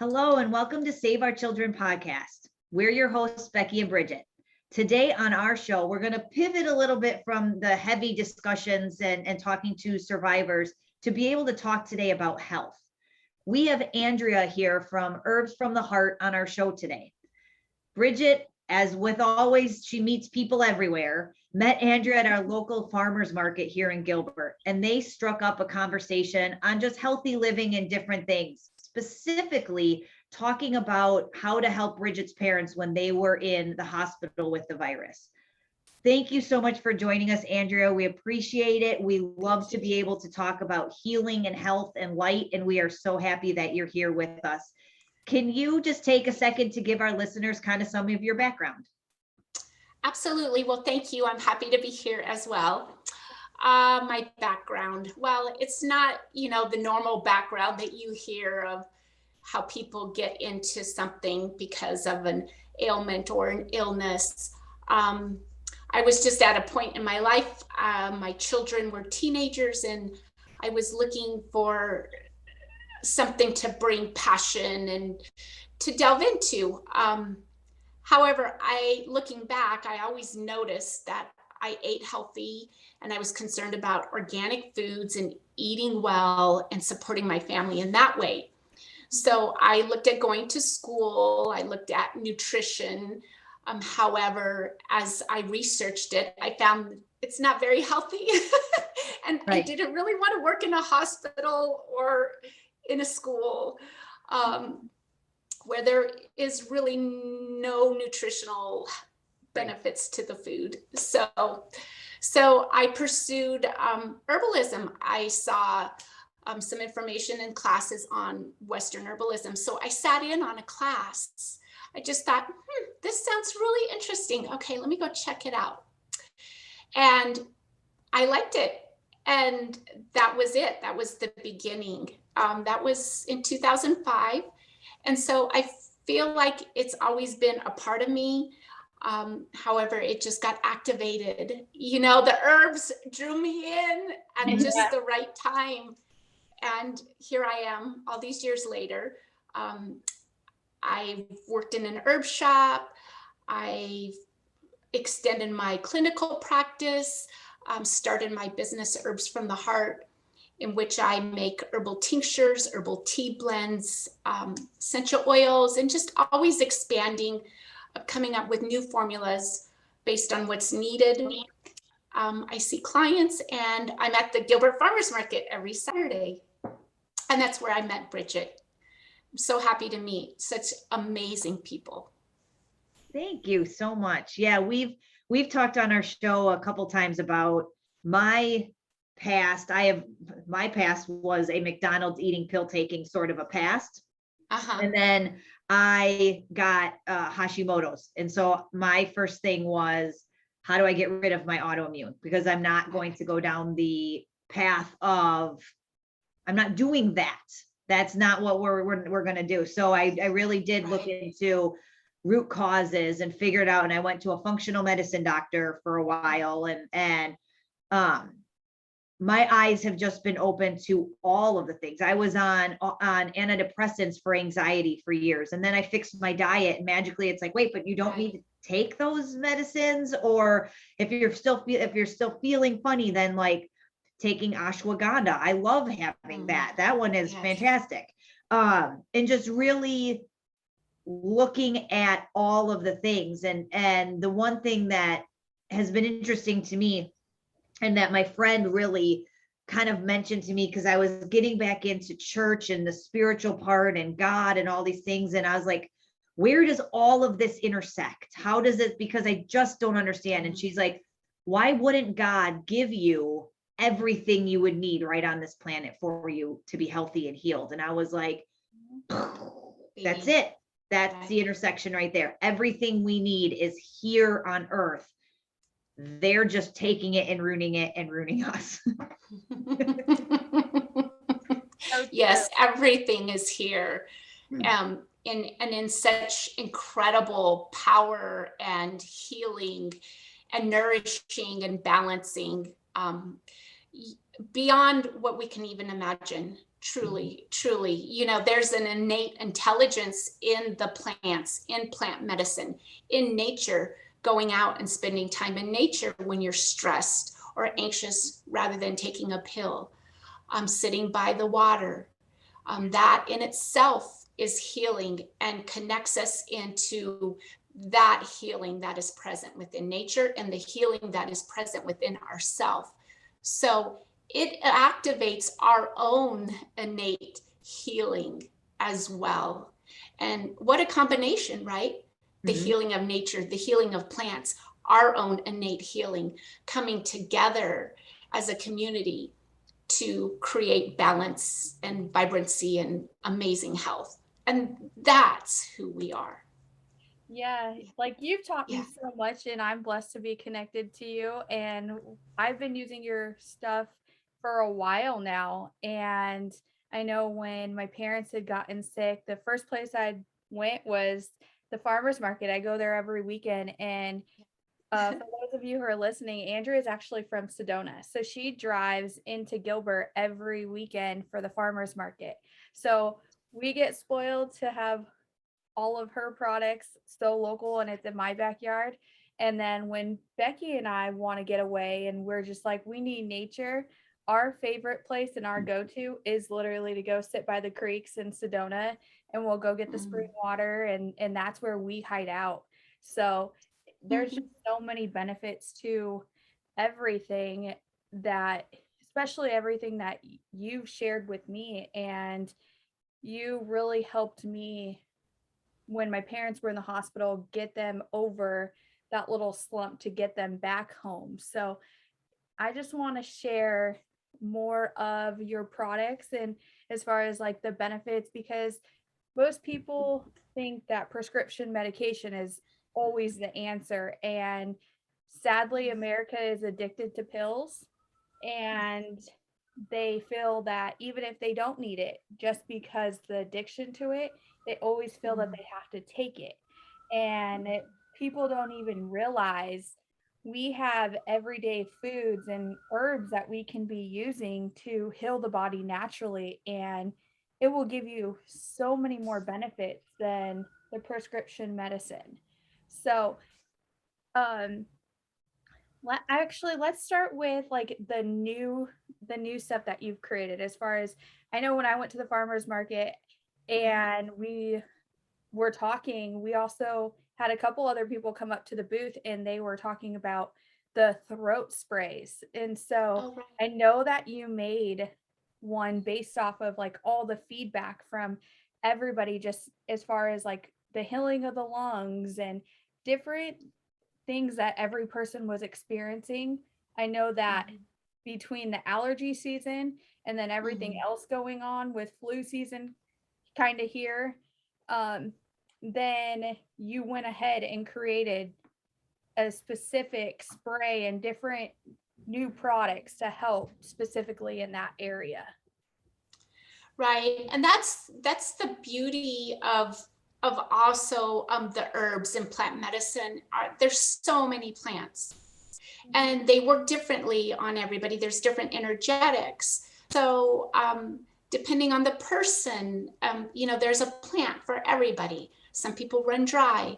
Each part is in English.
Hello and welcome to Save Our Children podcast. We're your hosts, Becky and Bridget. Today on our show, we're going to pivot a little bit from the heavy discussions and talking to survivors to be able to talk today about health. We have Andrea here from Herbs from the Heart on our show today. Bridget, as with always, she meets people everywhere, met Andrea at our local farmers market here in Gilbert, and they struck up a conversation on just healthy living and different things, specifically talking about how to help Bridget's parents when they were in the hospital with the virus. Thank you so much for joining us, Andrea. We appreciate it. We love to be able to talk about healing and health and light, and we are so happy that you're here with us. Can you just take a second to give our listeners kind of some of your background? Absolutely. Well, thank you. I'm happy to be here as well. My background, well, it's not, the normal background that you hear of how people get into something because of an ailment or an illness. I was just at a point in my life, my children were teenagers and I was looking for something to bring passion and to delve into. However, looking back, I always noticed that I ate healthy and I was concerned about organic foods and eating well and supporting my family in that way. So I looked at going to school, I looked at nutrition. However, as I researched it, I found it's not very healthy. And right. I didn't really want to work in a hospital or in a school where there is really no nutritional benefits to the food. So I pursued herbalism. I saw some information in classes on Western herbalism. So I sat in on a class. I just thought, this sounds really interesting. Okay, let me go check it out. And I liked it. And that was it. That was the beginning. That was in 2005. And so I feel like it's always been a part of me. However, it just got activated. The herbs drew me in at just the right time. And here I am all these years later. I worked in an herb shop. I extended my clinical practice, started my business Herbs from the Heart, in which I make herbal tinctures, herbal tea blends, essential oils, and just always expanding, coming up with new formulas based on what's needed. I see clients and I'm at the Gilbert Farmers Market every Saturday. And that's where I met Bridget. I'm so happy to meet such amazing people. Thank you so much. Yeah, we've talked on our show a couple times about my past. My past was a McDonald's eating, pill taking sort of a past. And then I got Hashimoto's. And so my first thing was, how do I get rid of my autoimmune? Because I'm not going to go down the path of, I'm not doing that. That's not what we're going to do. So I really did look into root causes and figured out, and I went to a functional medicine doctor for a while, and my eyes have just been open to all of the things. I was on antidepressants for anxiety for years, and then I fixed my diet, and magically it's like, wait, but you don't need to take those medicines. Or if you're still feeling funny, then like taking ashwagandha. I love having that. That one is fantastic. And just really looking at all of the things. And the one thing that has been interesting to me, and that my friend really kind of mentioned to me, because I was getting back into church and the spiritual part and God and all these things. And I was like, where does all of this intersect? How does it, because I just don't understand. And she's like, why wouldn't God give you everything you would need right on this planet for you to be healthy and healed? And I was like, that's it. That's the intersection right there. Everything we need is here on earth. They're just taking it and ruining us. Yes, everything is here. In such incredible power and healing and nourishing and balancing. beyond what we can even imagine. Truly, truly, you know, there's an innate intelligence in the plants, in plant medicine, in nature, going out and spending time in nature when you're stressed or anxious rather than taking a pill. Sitting by the water, that in itself is healing and connects us into that healing that is present within nature and the healing that is present within ourselves. So it activates our own innate healing as well. And what a combination, right? The healing of nature, the healing of plants, our own innate healing coming together as a community to create balance and vibrancy and amazing health. And that's who we are. Yeah, like you've taught me so much, and I'm blessed to be connected to you. And I've been using your stuff for a while now. And I know when my parents had gotten sick, the first place I went was the farmer's market. I go there every weekend. And for those of you who are listening, Andrea is actually from Sedona. So she drives into Gilbert every weekend for the farmer's market. So we get spoiled to have all of her products so local, and it's in my backyard. And then when Becky and I want to get away and we're just like, we need nature, our favorite place and our go-to is literally to go sit by the creeks in Sedona, and we'll go get the spring water, and that's where we hide out. So there's just so many benefits to everything, that especially everything that you've shared with me. And you really helped me when my parents were in the hospital, get them over that little slump to get them back home. So I just want to share more of your products, and as far as like the benefits, because most people think that prescription medication is always the answer. And sadly, America is addicted to pills, and they feel that even if they don't need it, just because the addiction to it, they always feel that they have to take it. And people don't even realize we have everyday foods and herbs that we can be using to heal the body naturally. And it will give you so many more benefits than the prescription medicine. So, let's start with like the new stuff that you've created. As far as I know, when I went to the farmers market and we were talking, we also had a couple other people come up to the booth, and they were talking about the throat sprays. And so I know that you made one based off of like all the feedback from everybody, just as far as like the healing of the lungs and different things that every person was experiencing. I know that between the allergy season and then everything else going on with flu season kind of here, then you went ahead and created a specific spray and different new products to help specifically in that area. Right. And that's the beauty of also the herbs and plant medicine. There's so many plants, and they work differently on everybody. There's different energetics. So depending on the person, there's a plant for everybody. Some people run dry,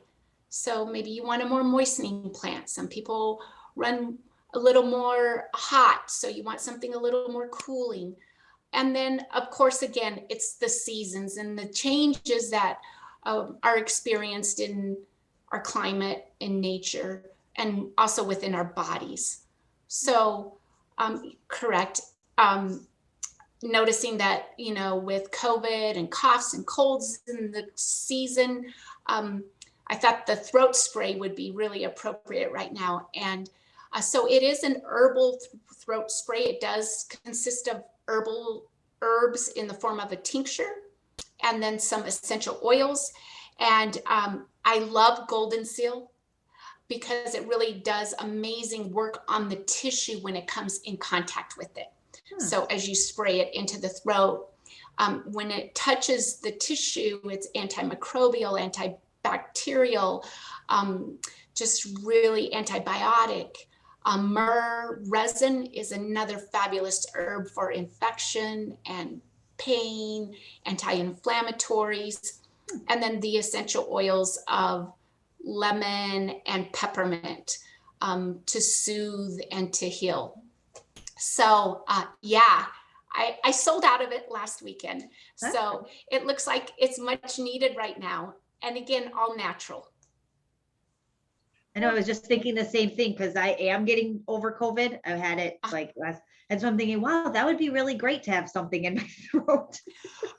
so maybe you want a more moistening plant. Some people run a little more hot, so you want something a little more cooling. And then, of course, again, it's the seasons and the changes that are experienced in our climate, in nature, and also within our bodies. So, correct. Noticing that, with COVID and coughs and colds in the season, I thought the throat spray would be really appropriate right now. And so it is an herbal throat spray. It does consist of herbal herbs in the form of a tincture, and then some essential oils. And I love golden seal because it really does amazing work on the tissue when it comes in contact with it. So as you spray it into the throat, when it touches the tissue, it's antimicrobial, antibacterial, just really antibiotic. Myrrh resin is another fabulous herb for infection and pain, anti-inflammatories, and then the essential oils of lemon and peppermint to soothe and to heal. So yeah, I sold out of it last weekend. So it looks like it's much needed right now. And again, all natural. I know, I was just thinking the same thing because I am getting over COVID. I've had it like last, and so I'm thinking, wow, that would be really great to have something in my throat.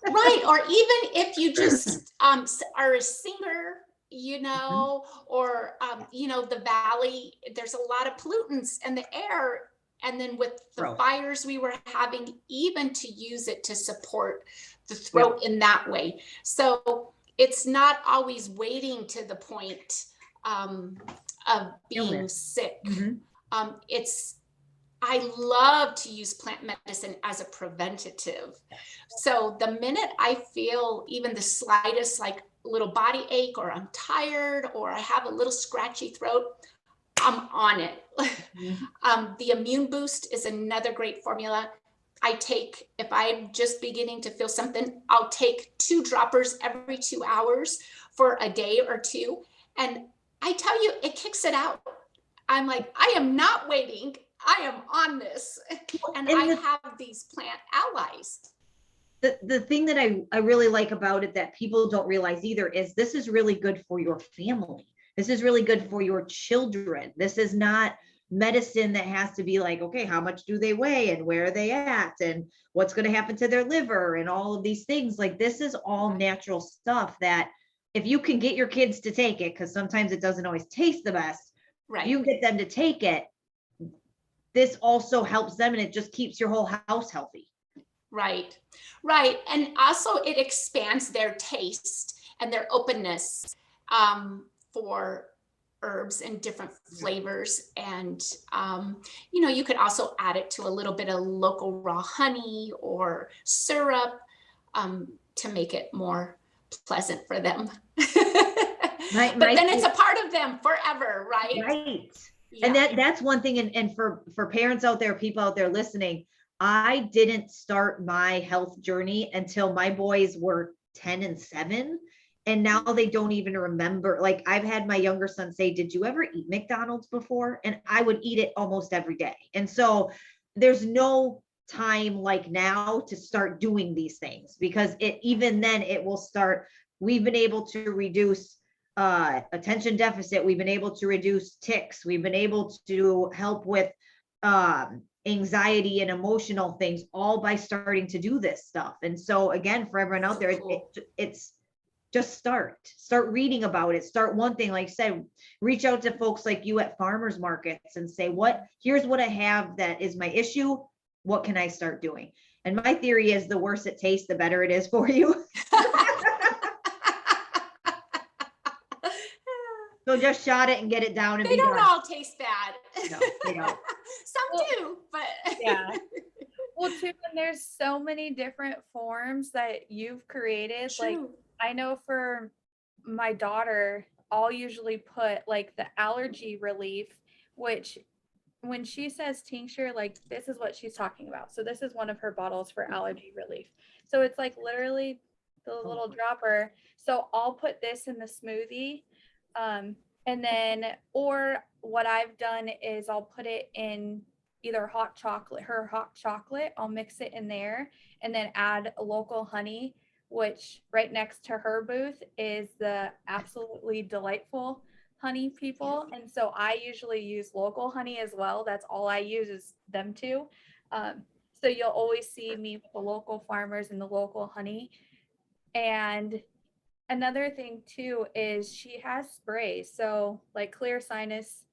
Right. Or even if you just are a singer, you know, or, you know, the valley, there's a lot of pollutants in the air. And then with the fires we were having, even to use it to support the throat in that way. So it's not always waiting to the point of being sick. I love to use plant medicine as a preventative. So the minute I feel even the slightest like little body ache, or I'm tired, or I have a little scratchy throat, I'm on it. The immune boost is another great formula. I take, if I'm just beginning to feel something, I'll take 2 droppers every 2 hours for a day or 2. And I tell you, it kicks it out. I'm like, I am not waiting. I am on this. And I have these plant allies. The thing that I really like about it that people don't realize either is this is really good for your family. This is really good for your children. This is not medicine that has to be like, okay, how much do they weigh and where are they at and what's going to happen to their liver and all of these things. Like, this is all natural stuff that if you can get your kids to take it, because sometimes it doesn't always taste the best, right? You can get them to take it. This also helps them, and it just keeps your whole house healthy. Right, right. And also it expands their taste and their openness for herbs and different flavors. And, you know, you could also add it to a little bit of local raw honey or syrup to make it more pleasant for them. But then it's a part of them forever, right? Right. Yeah. And that's one thing. And for parents out there, people out there listening, I didn't start my health journey until my boys were 10 and 7. And now they don't even remember. Like, I've had my younger son say, did you ever eat McDonald's before? And I would eat it almost every day. And so there's no time like now to start doing these things, because even then it will start. We've been able to reduce attention deficit. We've been able to reduce tics. We've been able to help with anxiety and emotional things, all by starting to do this stuff. And so again, for everyone out there, it's just start reading about it. Start one thing, like I said, reach out to folks like you at farmers markets and say, here's what I have that is my issue. What can I start doing? And my theory is the worse it tastes, the better it is for you. So just shot it and get it down. And they don't all taste bad. No, they don't. Some do, but yeah. Well, too, and there's so many different forms that you've created. True. Like, I know for my daughter, I'll usually put like the allergy relief, which when she says tincture, like, this is what she's talking about. So this is one of her bottles for allergy relief. So it's like literally the little dropper. So I'll put this in the smoothie. And then, or what I've done is I'll put it in either hot chocolate, I'll mix it in there and then add local honey, which right next to her booth is the absolutely delightful honey people. And so I usually use local honey as well. That's all I use is them two. So you'll always see me with the local farmers and the local honey. And another thing too is she has sprays. So like clear sinus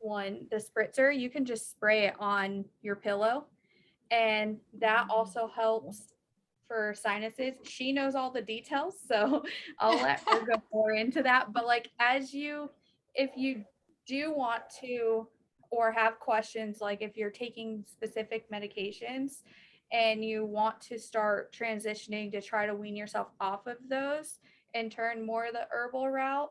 one, the spritzer, you can just spray it on your pillow. And that also helps for sinuses. She knows all the details, so I'll let her go more into that. But like, if you do want to, or have questions, like if you're taking specific medications and you want to start transitioning to try to wean yourself off of those and turn more the herbal route,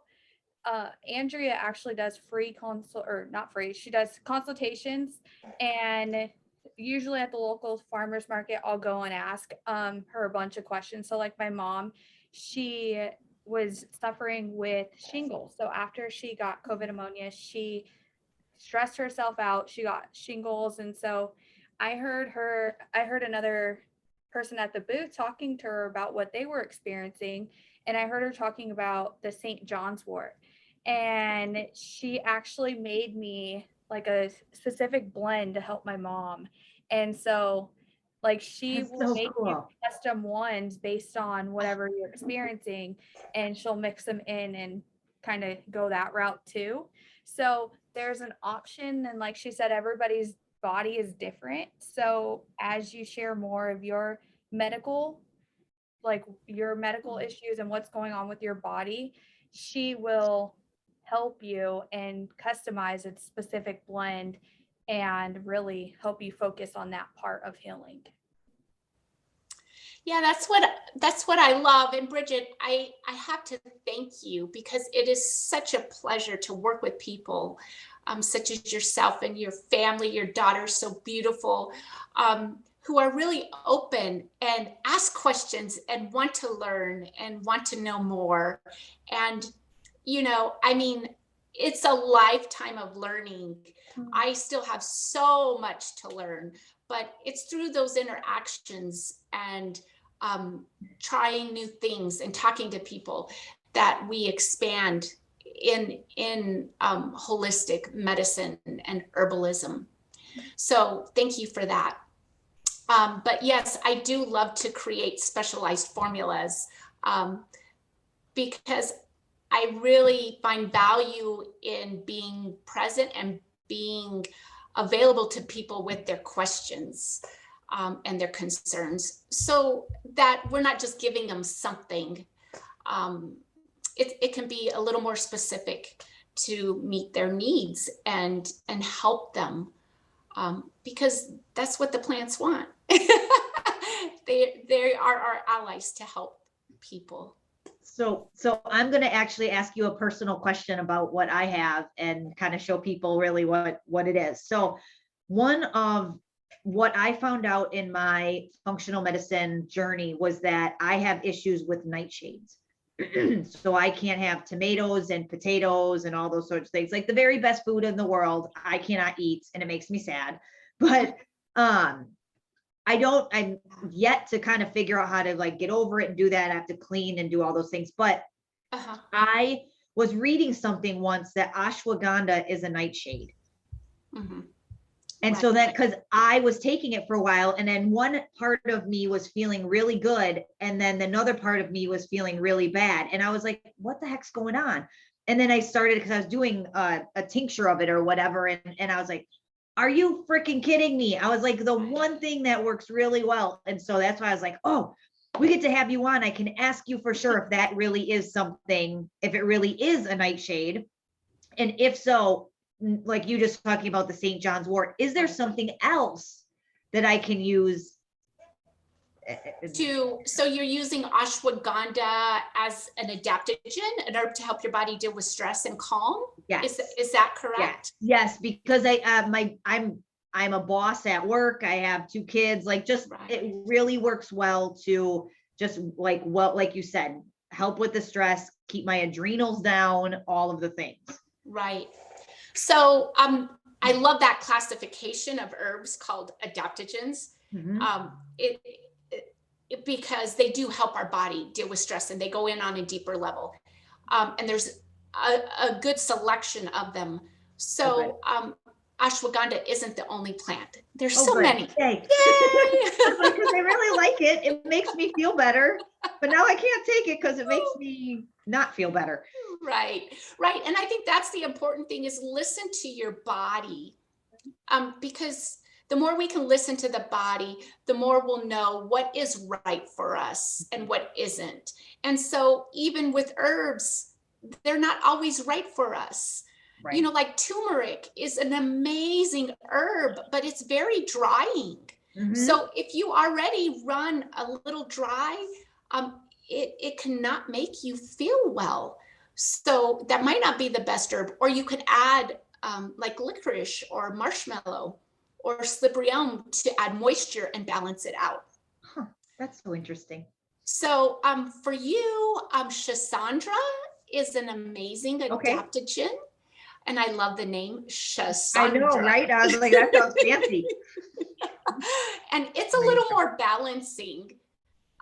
Andrea actually does free consult, or not free, she does consultations, and usually at the local farmers market, I'll go and ask her a bunch of questions. So like my mom, she was suffering with shingles. So after she got COVID pneumonia, she stressed herself out. She got shingles. And so I heard another person at the booth talking to her about what they were experiencing. And I heard her talking about the St. John's wort. And she actually made me like a specific blend to help my mom. And so like she That's will so make you cool. custom ones based on whatever you're experiencing, and she'll mix them in and kind of go that route too. So there's an option, and like she said, everybody's body is different. So as you share more of your medical, like your medical issues and what's going on with your body, she will help you and customize a specific blend and really help you focus on that part of healing. Yeah, that's what I love. And Bridget, I have to thank you, because it is such a pleasure to work with people such as yourself and your family. Your daughter's so beautiful, who are really open and ask questions and want to learn and want to know more. And, I mean, it's a lifetime of learning. I still have so much to learn, but it's through those interactions and trying new things and talking to people that we expand in holistic medicine and herbalism. So thank you for that. But yes, I do love to create specialized formulas because I really find value in being present and being available to people with their questions and their concerns, so that we're not just giving them something. It can be a little more specific to meet their needs and help them, because that's what the plants want. They are our allies to help people. So I'm going to actually ask you a personal question about what I have and kind of show people really what it is. So one of what I found out in my functional medicine journey was that I have issues with nightshades. So I can't have tomatoes and potatoes and all those sorts of things, like the very best food in the world, I cannot eat, and it makes me sad. But I'm yet to kind of figure out how to like get over it and do that. I have to clean and do all those things. But I was reading something once that ashwagandha is a nightshade. Mm-hmm. And so that, because I was taking it for a while, and then one part of me was feeling really good, and then another part of me was feeling really bad. And I was like, what the heck's going on? And then I started, because I was doing a tincture of it or whatever. And I was like, are you freaking kidding me? I was like, the one thing that works really well. And so that's why I was like, oh, we get to have you on. I can ask you for sure if that really is something, if it really is a nightshade. And if so, like you just talking about the St. John's wort, is there something else that I can use so you're using ashwagandha as an adaptogen, an herb to help your body deal with stress and calm? Yes. Is that correct? Yes, because I'm a boss at work. I have 2 kids, like just it really works well to just like you said, help with the stress, keep my adrenals down, all of the things. Right. So I love that classification of herbs called adaptogens. Mm-hmm. Because they do help our body deal with stress, and they go in on a deeper level. And there's a good selection of them. So ashwagandha isn't the only plant. There's so many. Yay. Because I really like it. It makes me feel better. But now I can't take it because it makes me not feel better. Right. And I think that's the important thing, is listen to your body. Because the more we can listen to the body, the more we'll know what is right for us and what isn't. And so even with herbs, they're not always right for us. Right. Like turmeric is an amazing herb, but it's very drying. Mm-hmm. So if you already run a little dry, it cannot make you feel well. So that might not be the best herb, or you could add like licorice or marshmallow or slippery elm to add moisture and balance it out. Huh, that's so interesting. So for you, Shasandra is an amazing adaptogen. And I love the name Shasandra. I know, right? I was like, that sounds fancy. And it's a little more balancing.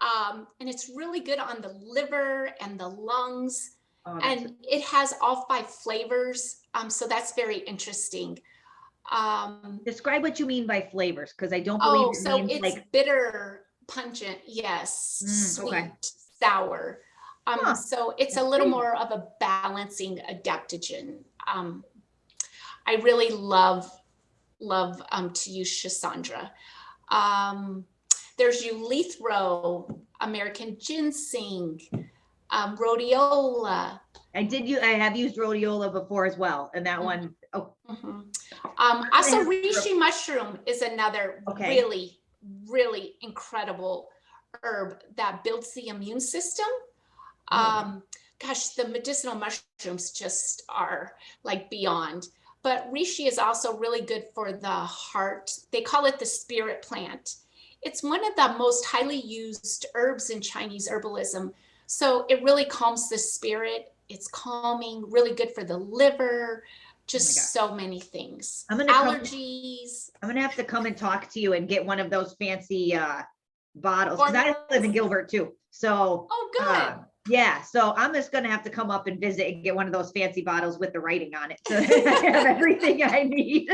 And it's really good on the liver and the lungs. And it has all 5 flavors. So that's very interesting. Describe what you mean by flavors, because I don't believe it so means it's like bitter, pungent, yes, sweet, sour. Huh. So it's a little more of a balancing adaptogen. I really love to use Shasandra. There's Eulethro, American ginseng, rhodiola. I have used rhodiola before as well, and that one. Oh. Also, reishi mushroom is another really, really incredible herb that builds the immune system. Gosh, the medicinal mushrooms just are like beyond. But reishi is also really good for the heart. They call it the spirit plant. It's one of the most highly used herbs in Chinese herbalism. So it really calms the spirit. It's calming, really good for the liver, just so many things. Allergies. I'm gonna have to come and talk to you and get one of those fancy bottles, because I live in Gilbert too. So good. Yeah, so I'm just gonna have to come up and visit and get one of those fancy bottles with the writing on it, so I have everything I need.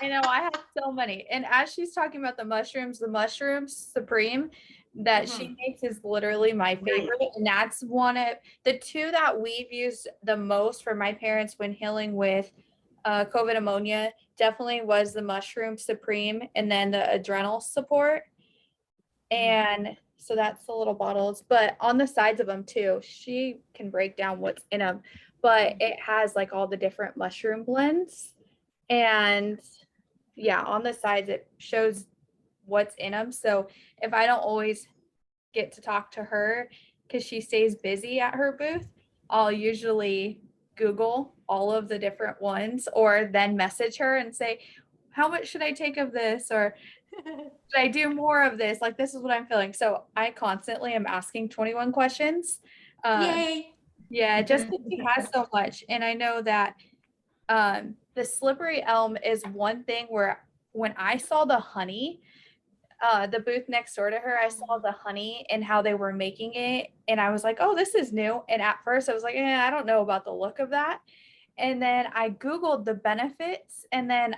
I know, I have so many. And as she's talking about the mushroom supreme that she makes is literally my favorite. And that's one of the 2 that we've used the most for my parents when healing with COVID pneumonia. Definitely was the mushroom supreme and then the adrenal support. And so that's the little bottles, but on the sides of them too, she can break down what's in them, but it has like all the different mushroom blends. And yeah, on the sides, it shows what's in them. So if I don't always get to talk to her because she stays busy at her booth, I'll usually Google all of the different ones or then message her and say, how much should I take of this? Or should I do more of this? Like, this is what I'm feeling. So I constantly am asking 21 questions. Yay. Yeah, just because she has so much. And I know that the slippery elm is one thing where when I saw the honey, the booth next door to her, I saw the honey and how they were making it. And I was like, oh, this is new. And at first I was like, I don't know about the look of that. And then I Googled the benefits, and then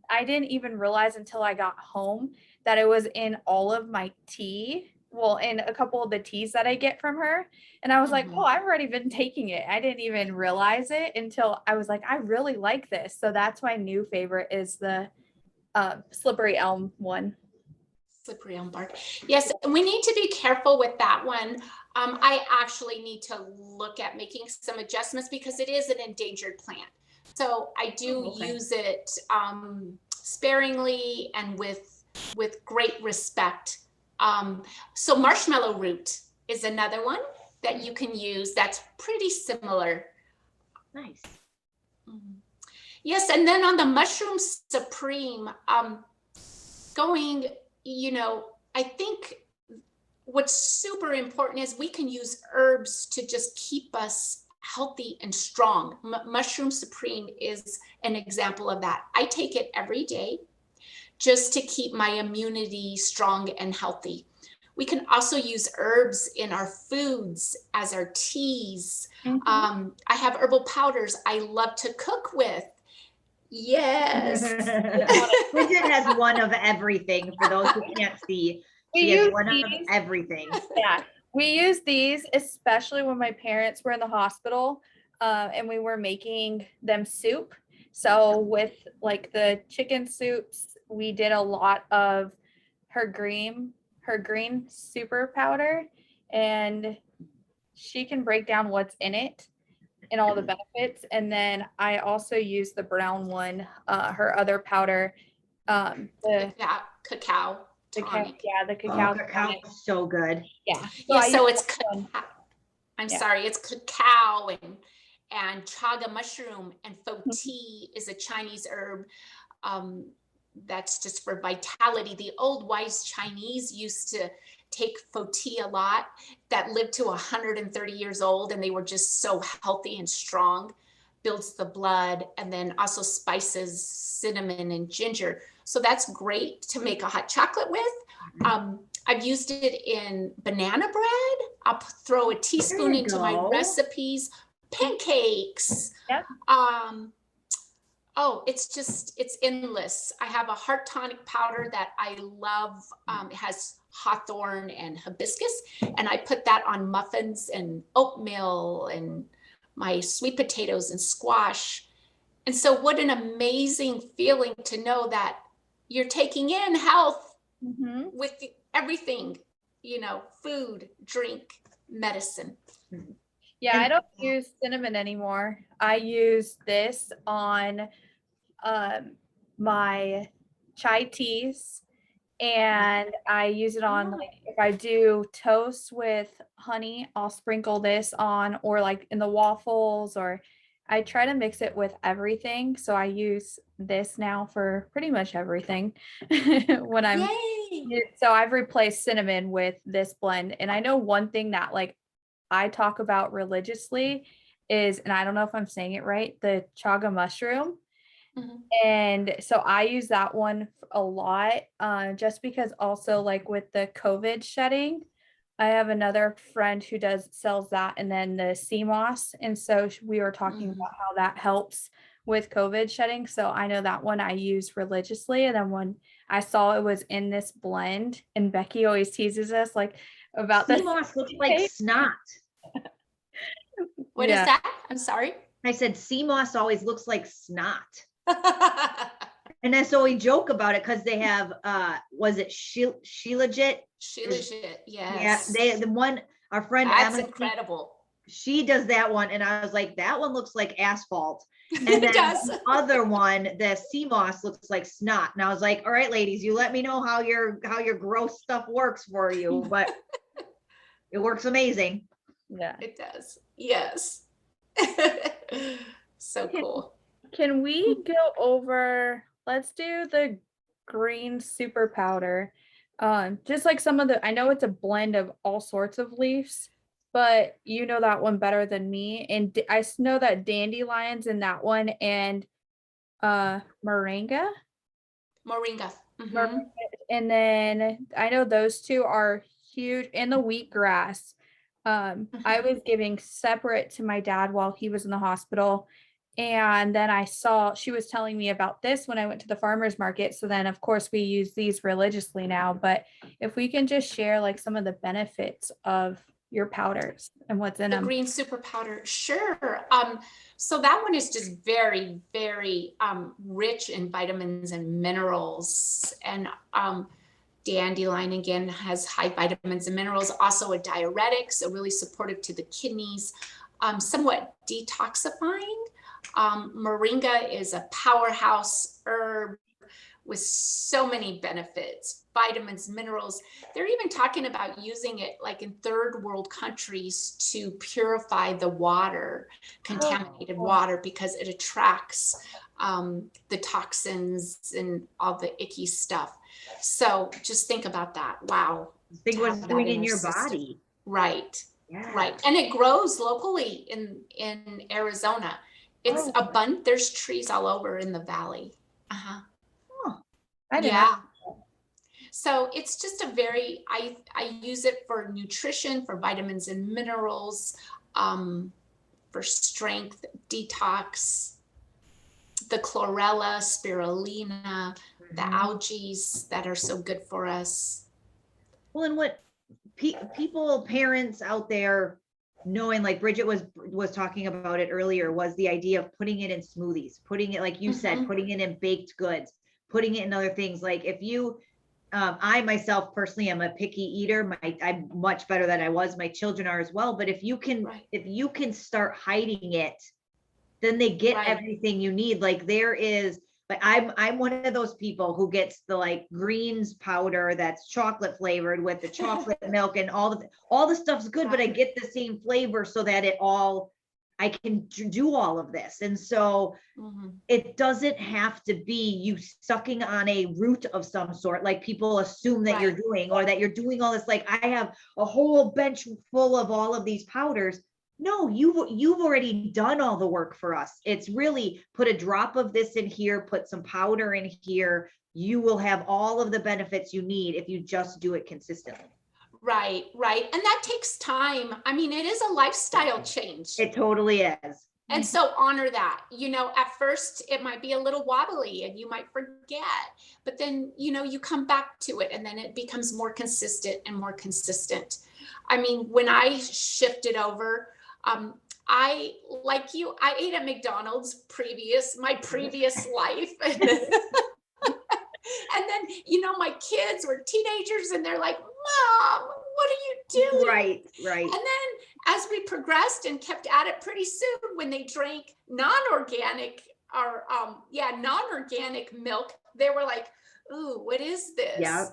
I didn't even realize until I got home that it was in all of my tea. Well, in a couple of the teas that I get from her. And I was like, oh, I've already been taking it. I didn't even realize it until I was like, I really like this. So that's my new favorite is the slippery elm one. Slippery elm bark. Yes, we need to be careful with that one. I actually need to look at making some adjustments because it is an endangered plant. So I do use it sparingly and with great respect. So marshmallow root is another one that you can use that's pretty similar. Nice. Yes, and then on the mushroom supreme, going, I think what's super important is we can use herbs to just keep us healthy and strong. Mushroom supreme is an example of that. I take it every day just to keep my immunity strong and healthy. We can also use herbs in our foods as our teas. I have herbal powders I love to cook with. Yes. Bridget has one of everything. For those who can't see, she has one of everything. Yeah. We use these, especially when my parents were in the hospital and we were making them soup. So with like the chicken soups, we did a lot of her green super powder, and she can break down what's in it and all the benefits. And then I also use the brown one, her other powder, the cacao. The cacao is so good. Yeah. So it's cacao. sorry, it's cacao and chaga mushroom, and fo tea is a Chinese herb. That's just for vitality. The old wise Chinese used to take fo tea a lot, that lived to 130 years old, and they were just so healthy and strong. Builds the blood, and then also spices, cinnamon and ginger. So that's great to make a hot chocolate with. I've used it in banana bread. I'll throw a teaspoon into my recipes, pancakes. Yep. Oh, it's endless. I have a heart tonic powder that I love. It has hawthorn and hibiscus, and I put that on muffins and oatmeal and my sweet potatoes and squash. And so what an amazing feeling to know that you're taking in health with everything, food, drink, medicine. Yeah, I don't use cinnamon anymore. I use this on my chai teas, and I use it on, like, if I do toast with honey, I'll sprinkle this on, or like in the waffles, or I try to mix it with everything. So I use this now for pretty much everything when I'm so I've replaced cinnamon with this blend. And I know one thing that, like, I talk about religiously is, and I don't know if I'm saying it right, the chaga mushroom. And so I use that one a lot, just because also, like, with the COVID shedding, I have another friend who sells that, and then the sea moss. And so we were talking about how that helps with COVID shedding. So I know that one I use religiously. And then when I saw it was in this blend, and Becky always teases us like about sea moss looks like snot. What is that? I'm sorry. I said sea moss always looks like snot. And then so we joke about it because they have was it Shilajit? Shilajit, yes. Yeah, the one, our friend That's Emily, incredible. She does that one, and I was like, that one looks like asphalt. And then It does. the other one, the sea moss, looks like snot. And I was like, all right, ladies, you let me know how your gross stuff works for you, but it works amazing. Yeah, it does. Yes. So cool. Can we go over, let's do the green super powder. Just like some of the, I know it's a blend of all sorts of leaves, but you know that one better than me. And I know that dandelion's in that one, and moringa. And then I know those two are huge, and the wheatgrass. I was giving separate to my dad while he was in the hospital. And then she was telling me about this when I went to the farmer's market. So then, of course, we use these religiously now. But if we can just share like some of the benefits of your powders and what's in them. The green super powder, sure. So that one is just very, very rich in vitamins and minerals. And dandelion, again, has high vitamins and minerals, also a diuretic, so really supportive to the kidneys, somewhat detoxifying. Moringa is a powerhouse herb with so many benefits, vitamins, minerals. They're even talking about using it like in third world countries to purify the water, contaminated water, because it attracts the toxins and all the icky stuff. So just think about that. Wow. Think what's doing in your body. Right. Yeah. Right. And it grows locally in Arizona. It's abundant. There's trees all over in the valley. Uh-huh. Yeah. So it's just I use it for nutrition, for vitamins and minerals, for strength, detox, the chlorella, spirulina, the algae that are so good for us. Well, and what people, parents out there knowing, like Bridget was talking about it earlier, was the idea of putting it in smoothies, putting it, like you said, putting it in baked goods, putting it in other things. Like if you, I myself personally am a picky eater. I'm much better than I was. My children are as well. But if you can start hiding it, then they get everything you need. Like there is, But I'm one of those people who gets the like greens powder that's chocolate flavored with the chocolate milk and all the stuff's good, but I get the same flavor so that I can do all of this. And so it doesn't have to be you sucking on a root of some sort, like people assume that you're doing, or that you're doing all this. Like, I have a whole bench full of all of these powders. No, you've already done all the work for us. It's really put a drop of this in here, put some powder in here. You will have all of the benefits you need if you just do it consistently. Right. And that takes time. I mean, it is a lifestyle change. It totally is. And so honor that. At first it might be a little wobbly and you might forget, but then, you come back to it and then it becomes more consistent and more consistent. I mean, when I shifted over, I, like you, I ate at McDonald's my previous life. And then, my kids were teenagers and they're like, Mom, what are you doing? Right. And then as we progressed and kept at it, pretty soon when they drank non-organic milk, they were like, ooh, what is this? Yeah.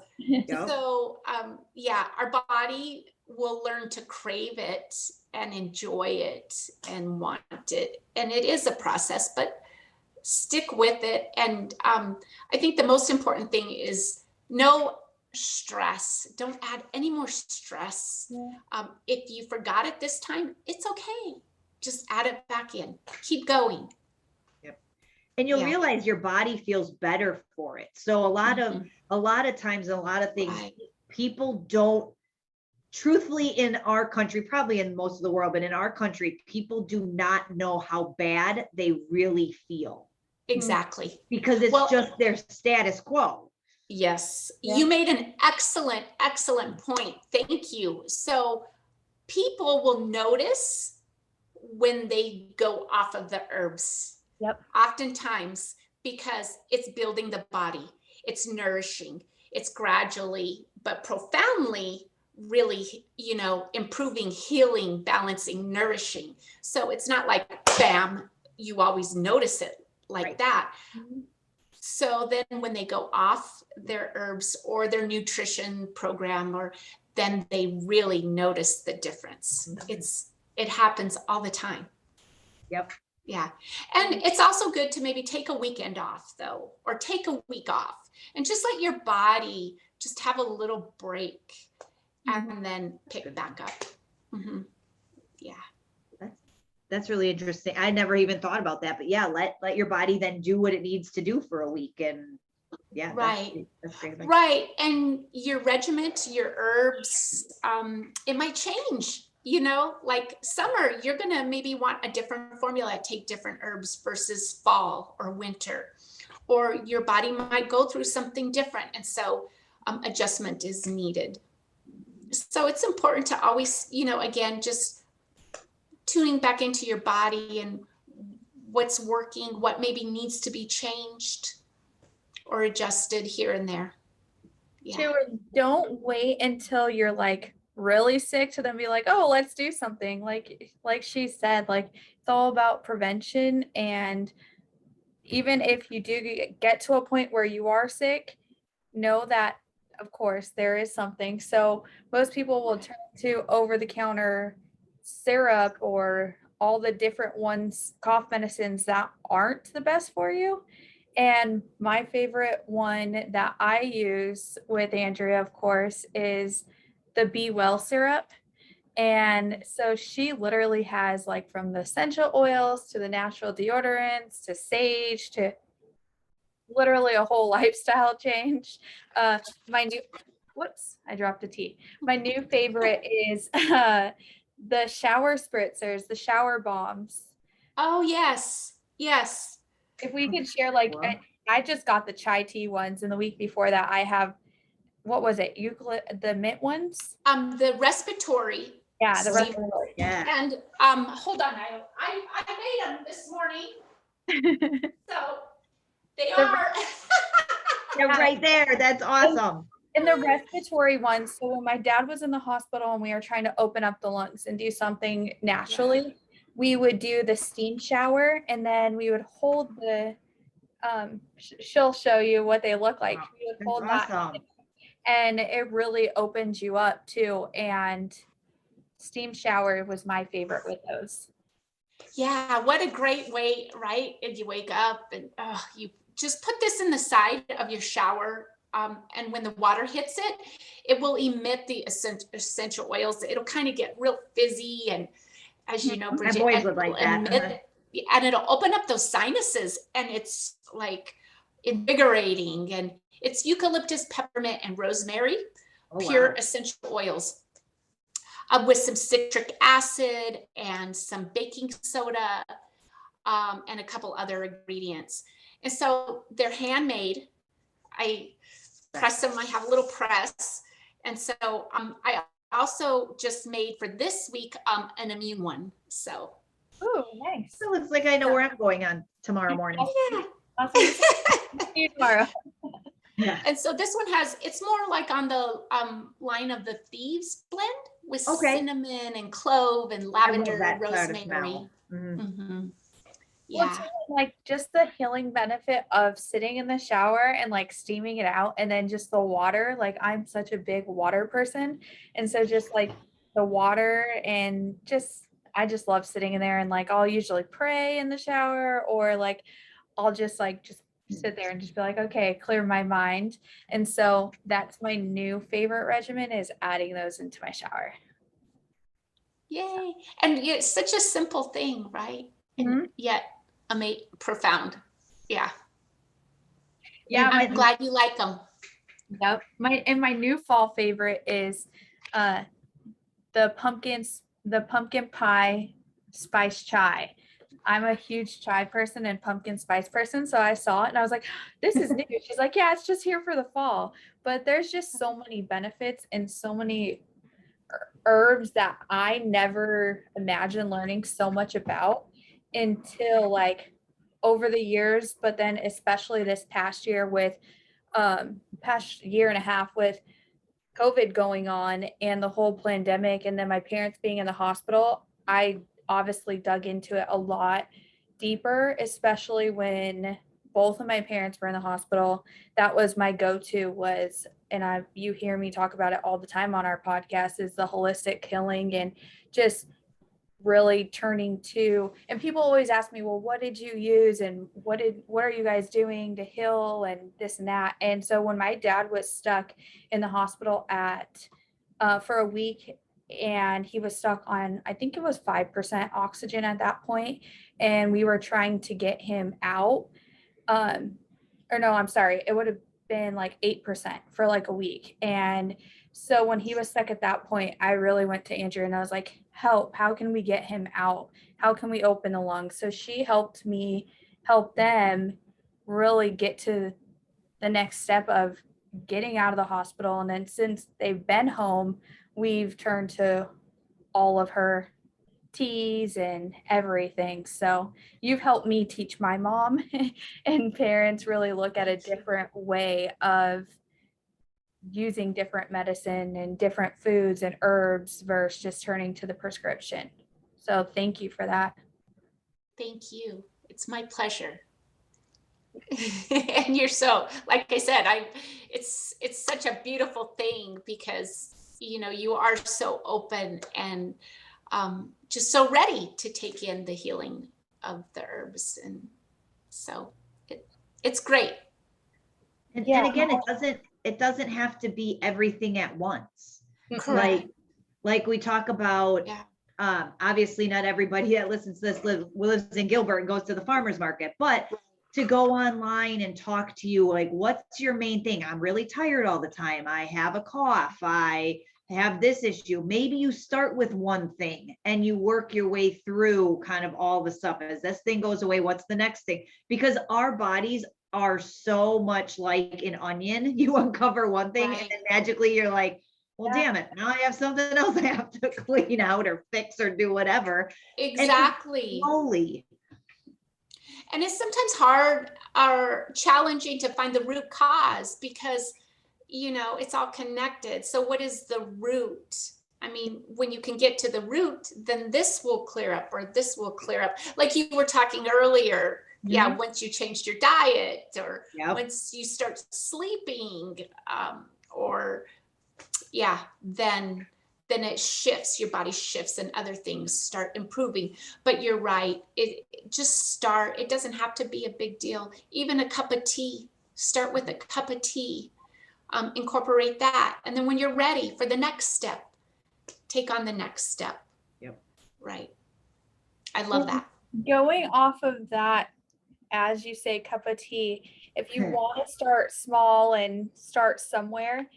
So, our body will learn to crave it and enjoy it and want it. And it is a process, but stick with it. And I think the most important thing is no stress. Don't add any more stress. If you forgot it this time, it's okay. Just add it back in. Keep going. Yep. And you'll realize your body feels better for it. So a lot of times, a lot of things, people don't, truthfully, in our country, probably in most of the world, but in our country, people do not know how bad they really feel. Exactly. Because it's just their status quo. Yes. You made an excellent point. Thank you. So people will notice when they go off of the herbs. Yep. Oftentimes, because it's building the body, it's nourishing, it's gradually but profoundly really, improving, healing, balancing, nourishing. So it's not like, bam, you always notice it like that. So then when they go off their herbs or their nutrition program, then they really notice the difference. It happens all the time. Yep. Yeah. And it's also good to maybe take a weekend off though, or take a week off and just let your body just have a little break and then pick back up. Yeah. That's really interesting. I never even thought about that, but let your body then do what it needs to do for a week. And that's great. Right. And your regiment, your herbs, it might change, like summer, you're going to maybe want a different formula, take different herbs versus fall or winter, or your body might go through something different. And so adjustment is needed. So it's important to always, again, just tuning back into your body and what's working, what maybe needs to be changed or adjusted here and there. Yeah. Don't wait until you're like really sick to then be like, oh, let's do something. Like she said, like it's all about prevention. And even if you do get to a point where you are sick, know that of course there is something. So most people will turn to over-the-counter syrup or all the different cough medicines that aren't the best for you. And my favorite one that I use with Andrea, of course, is the Be Well syrup. And so she literally has like from the essential oils to the natural deodorants to sage to literally a whole lifestyle change. I dropped a T. My new favorite is the shower spritzers, the shower bombs. Oh, yes. If we could share, I just got the chai tea ones, and the week before that, I have, what was it? The mint ones? The respiratory. Yeah, the respiratory. Yeah. And hold on, I made them this morning. So they are. They're right there. That's awesome. And the respiratory ones. So when my dad was in the hospital and we were trying to open up the lungs and do something naturally, we would do the steam shower, and then we would hold the she'll show you what they look like. Wow, She would that's hold that, awesome. and it really opens you up too. And steam shower was my favorite with those. Yeah, what a great way, right? And you wake up and you just put this in the side of your shower. And when the water hits it, it will emit the essential oils. It'll kind of get real fizzy. And as you know, My Bridget, boys and would like it'll that. emit, and it'll open up those sinuses. And it's like invigorating. And it's eucalyptus, peppermint, and rosemary, Oh, pure wow. essential oils. With some citric acid and some baking soda, and a couple other ingredients. And so they're handmade. I press them. I have a little press. And so I also just made for this week an immune one. So. Oh, nice. It looks like I know where I'm going on tomorrow morning. Yeah. Awesome. See you tomorrow. Yeah. And so this one it's more like on the line of the Thieves Blend with cinnamon and clove and lavender and rosemary. Mm-hmm. Yeah. Well, like just the healing benefit of sitting in the shower and like steaming it out, and then just the water. Like I'm such a big water person, and so just like the water and I just love sitting in there, and like I'll usually pray in the shower, or like I'll just sit there and just be like, okay, clear my mind. And so that's my new favorite regimen, is adding those into my shower. Yay. And it's such a simple thing, right? And yet profound. Yeah. Yeah. I'm glad you like them. Yep. My new fall favorite is the pumpkin pie spice chai. I'm a huge chai person and pumpkin spice person. So I saw it and I was like, this is new. She's like, yeah, it's just here for the fall. But there's just so many benefits and so many herbs that I never imagined learning so much about until like over the years. But then especially this past year past year and a half with COVID going on and the whole pandemic, and then my parents being in the hospital, I obviously dug into it a lot deeper, especially when both of my parents were in the hospital. That was my go-to you hear me talk about it all the time on our podcast, is the holistic healing and just really turning to, and people always ask me, well, what did you use and what are you guys doing to heal and this and that. And so when my dad was stuck in the hospital for a week, and he was stuck on, I think it was 5% oxygen at that point, and we were trying to get him out, or no, I'm sorry, it would have been like 8% for like a week. And so when he was stuck at that point, I really went to Andrea and I was like, help, how can we get him out? How can we open the lungs? So she helped me help them really get to the next step of getting out of the hospital. And then since they've been home, we've turned to all of her teas and everything. So you've helped me teach my mom and parents really look at a different way of using different medicine and different foods and herbs versus just turning to the prescription. So thank you for that. Thank you. It's my pleasure. And you're so, like I said, it's such a beautiful thing because, you are so open and just so ready to take in the healing of the herbs. And so it's great. And again, it doesn't have to be everything at once. Correct. Like we talk about, obviously not everybody that listens to this lives in Gilbert and goes to the farmer's market, but to go online and talk to you, like, what's your main thing? I'm really tired all the time. I have a cough. I have this issue. Maybe you start with one thing and you work your way through kind of all the stuff. As this thing goes away, what's the next thing? Because our bodies are so much like an onion. You uncover one thing and then magically you're like, well, damn it, now I have something else I have to clean out or fix or do whatever. Exactly. Slowly. And it's sometimes hard or challenging to find the root cause because, it's all connected. So what is the root? I mean, when you can get to the root, then this will clear up or this will clear up. Like you were talking earlier, Yeah, once you changed your diet, or Yep. once you start sleeping, or yeah, then it shifts, your body shifts and other things start improving. But you're right, it just start, it doesn't have to be a big deal. Even a cup of tea, start with a cup of tea, incorporate that. And then when you're ready for the next step, take on the next step. Yep. Right. I love that. Going off of that, as you say, cup of tea, if you want to start small and start somewhere,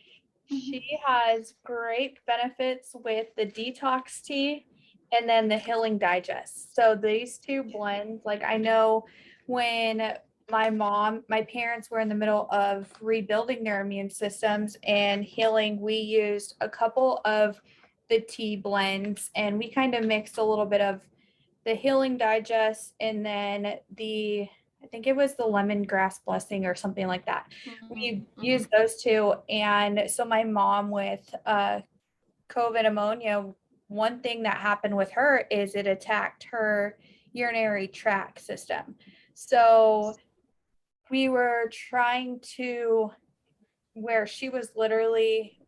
she has great benefits with the detox tea and then the healing digest. So these two blends, like I know when my parents were in the middle of rebuilding their immune systems and healing, we used a couple of the tea blends and we kind of mixed a little bit of the healing digest and then I think it was the lemongrass blessing or something like that. We used those two. And so my mom with COVID pneumonia, one thing that happened with her is it attacked her urinary tract system. So we were trying to, where she was literally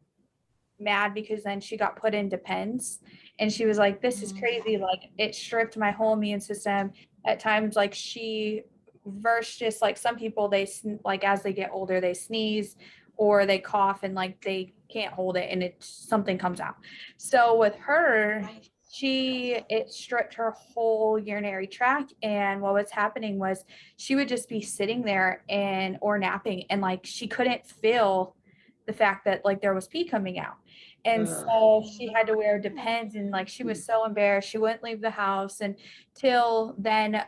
mad because then she got put into pens and she was like, this is crazy. Like it stripped my whole immune system. At times, like she versus just like some people, they like as they get older, they sneeze or they cough and like they can't hold it and something comes out. So with her, it stripped her whole urinary tract. And what was happening was she would just be sitting there or napping and like she couldn't feel the fact that like there was pee coming out. And so she had to wear Depends and like she was so embarrassed. She wouldn't leave the house until then.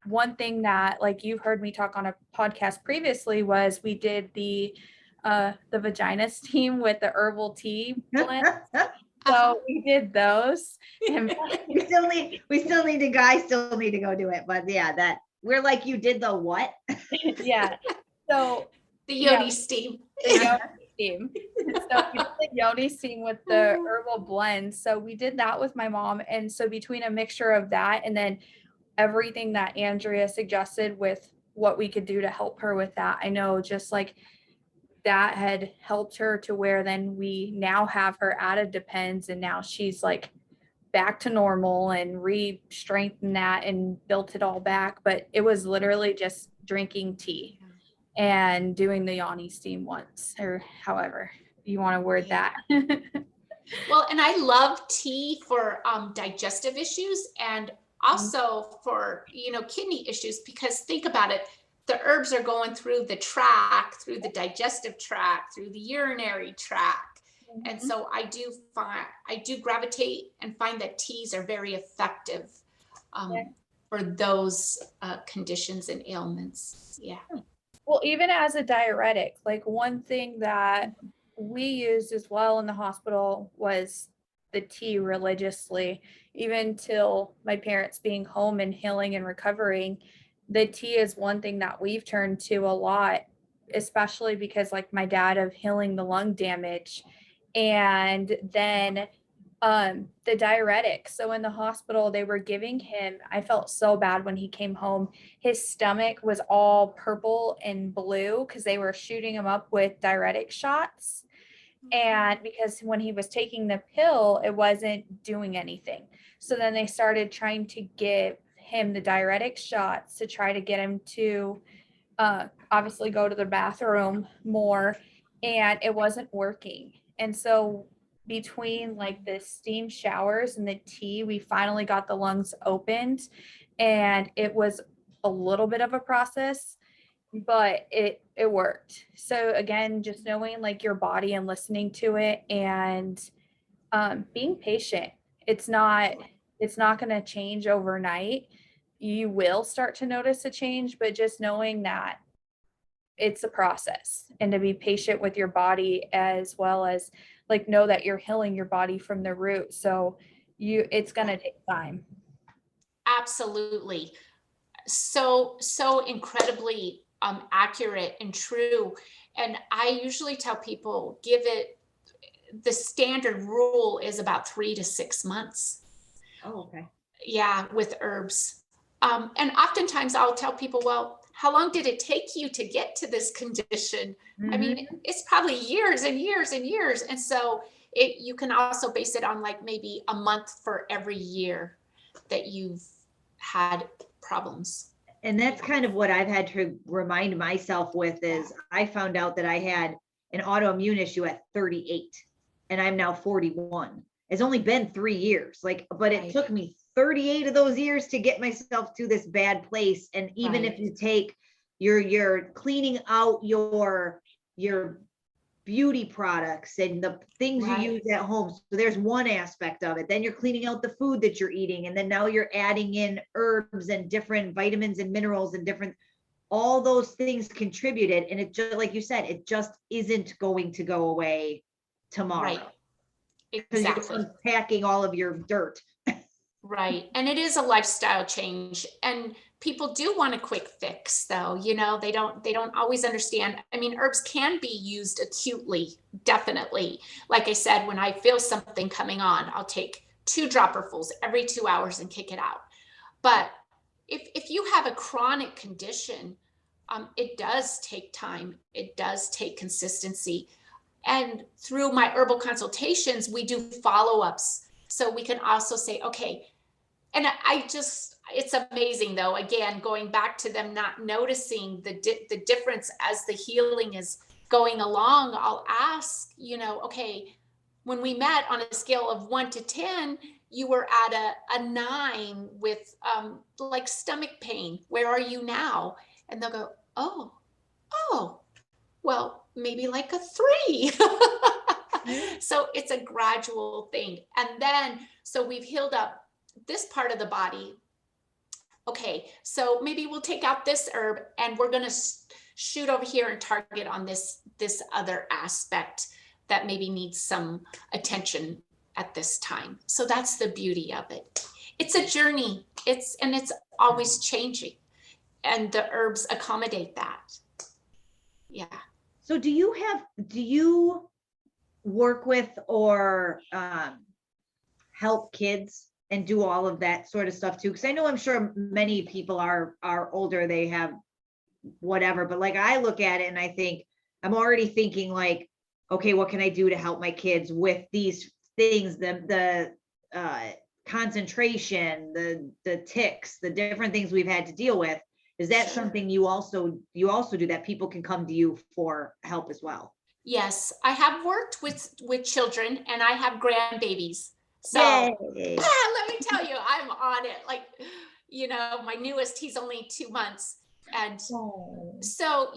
One thing that like you've heard me talk on a podcast previously was we did the vagina steam with the herbal tea blend. So we did those. And we still need to, guys still need to go do it. But yeah, that we're like, you did the what? Yeah. So the yoni steam. The yoni steam. So we did the yoni steam with the herbal blend. So we did that with my mom. And so between a mixture of that and then everything that Andrea suggested with what we could do to help her with that, I know just like that had helped her to where then we now have her out of Depends and now she's like back to normal and re-strengthened that and built it all back. But it was literally just drinking tea and doing the yoni steam once, or however you want to word that. Well, and I love tea for digestive issues and also for, kidney issues, because think about it, the herbs are going through the tract, through the digestive tract, through the urinary tract. And so I do gravitate and find that teas are very effective for those conditions and ailments. Yeah. Well, even as a diuretic, like one thing that we used as well in the hospital was the tea religiously, even till my parents being home and healing and recovering. The tea is one thing that we've turned to a lot, especially because like my dad of healing the lung damage and then the diuretic. So in the hospital, they were giving him, I felt so bad when he came home. His stomach was all purple and blue because they were shooting him up with diuretic shots. And because when he was taking the pill, it wasn't doing anything. So then they started trying to give him the diuretic shots to try to get him to obviously go to the bathroom more, and it wasn't working. And so between like the steam showers and the tea, we finally got the lungs opened, and it was a little bit of a process, but it worked. So again, just knowing like your body and listening to it and being patient. It's not going to change overnight. You will start to notice a change, but just knowing that it's a process and to be patient with your body, as well as like know that you're healing your body from the root. So it's going to take time. Absolutely. So incredibly accurate and true. And I usually tell people, the standard rule is about 3 to 6 months. Oh, okay. Yeah, with herbs. And oftentimes I'll tell people, well, how long did it take you to get to this condition? I mean, it's probably years and years and years. And so you can also base it on like maybe a month for every year that you've had problems. And that's kind of what I've had to remind myself with is I found out that I had an autoimmune issue at 38 and I'm now 41. It's only been 3 years, but it took me 38 of those years to get myself to this bad place. And even if you take you're cleaning out your beauty products and the things you use at home. So there's one aspect of it. Then you're cleaning out the food that you're eating. And then now you're adding in herbs and different vitamins and minerals and all those things contributed. And it just, like you said, it just isn't going to go away tomorrow. Right. Exactly. You're unpacking all of your dirt. Right. And it is a lifestyle change. And people do want a quick fix though. You know, they don't always understand. I mean, herbs can be used acutely, definitely. Like I said, when I feel something coming on, I'll take 2 dropperfuls every 2 hours and kick it out. But if you have a chronic condition, it does take time. It does take consistency. And through my herbal consultations, we do follow-ups. So we can also say, okay, and it's amazing though, again, going back to them not noticing the difference as the healing is going along. I'll ask, okay, when we met on a scale of 1 to 10, you were at a 9 with like stomach pain. Where are you now? And they'll go, oh, well, maybe like a 3. So it's a gradual thing. And then, so we've healed up this part of the body. Okay, so maybe we'll take out this herb and we're going to shoot over here and target on this other aspect that maybe needs some attention at this time. So that's the beauty of it. It's a journey. It's always changing, and the herbs accommodate that. Yeah. So do you work with or help kids and do all of that sort of stuff too? Because I know I'm sure many people are older, they have whatever, but like I look at it and I think I'm already thinking like, okay, what can I do to help my kids with these things, the concentration, the tics, the different things we've had to deal with. Is that something you also do, that people can come to you for help as well? Yes, I have worked with children and I have grandbabies. So let me tell you, I'm on it. Like, my newest, he's only 2 months. And so,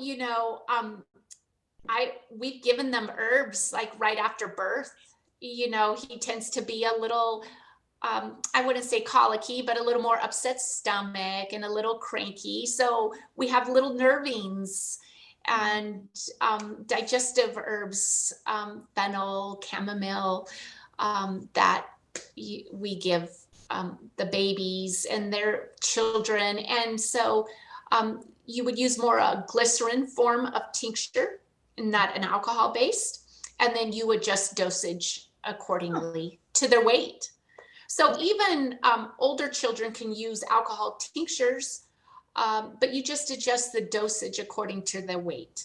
we've given them herbs like right after birth. He tends to be a little, I wouldn't say colicky, but a little more upset stomach and a little cranky. So we have little nervines and digestive herbs, fennel, chamomile, that we give the babies and their children. And so you would use more a glycerin form of tincture, not an alcohol based, and then you adjust dosage accordingly to their weight. So even older children can use alcohol tinctures, but you just adjust the dosage according to their weight.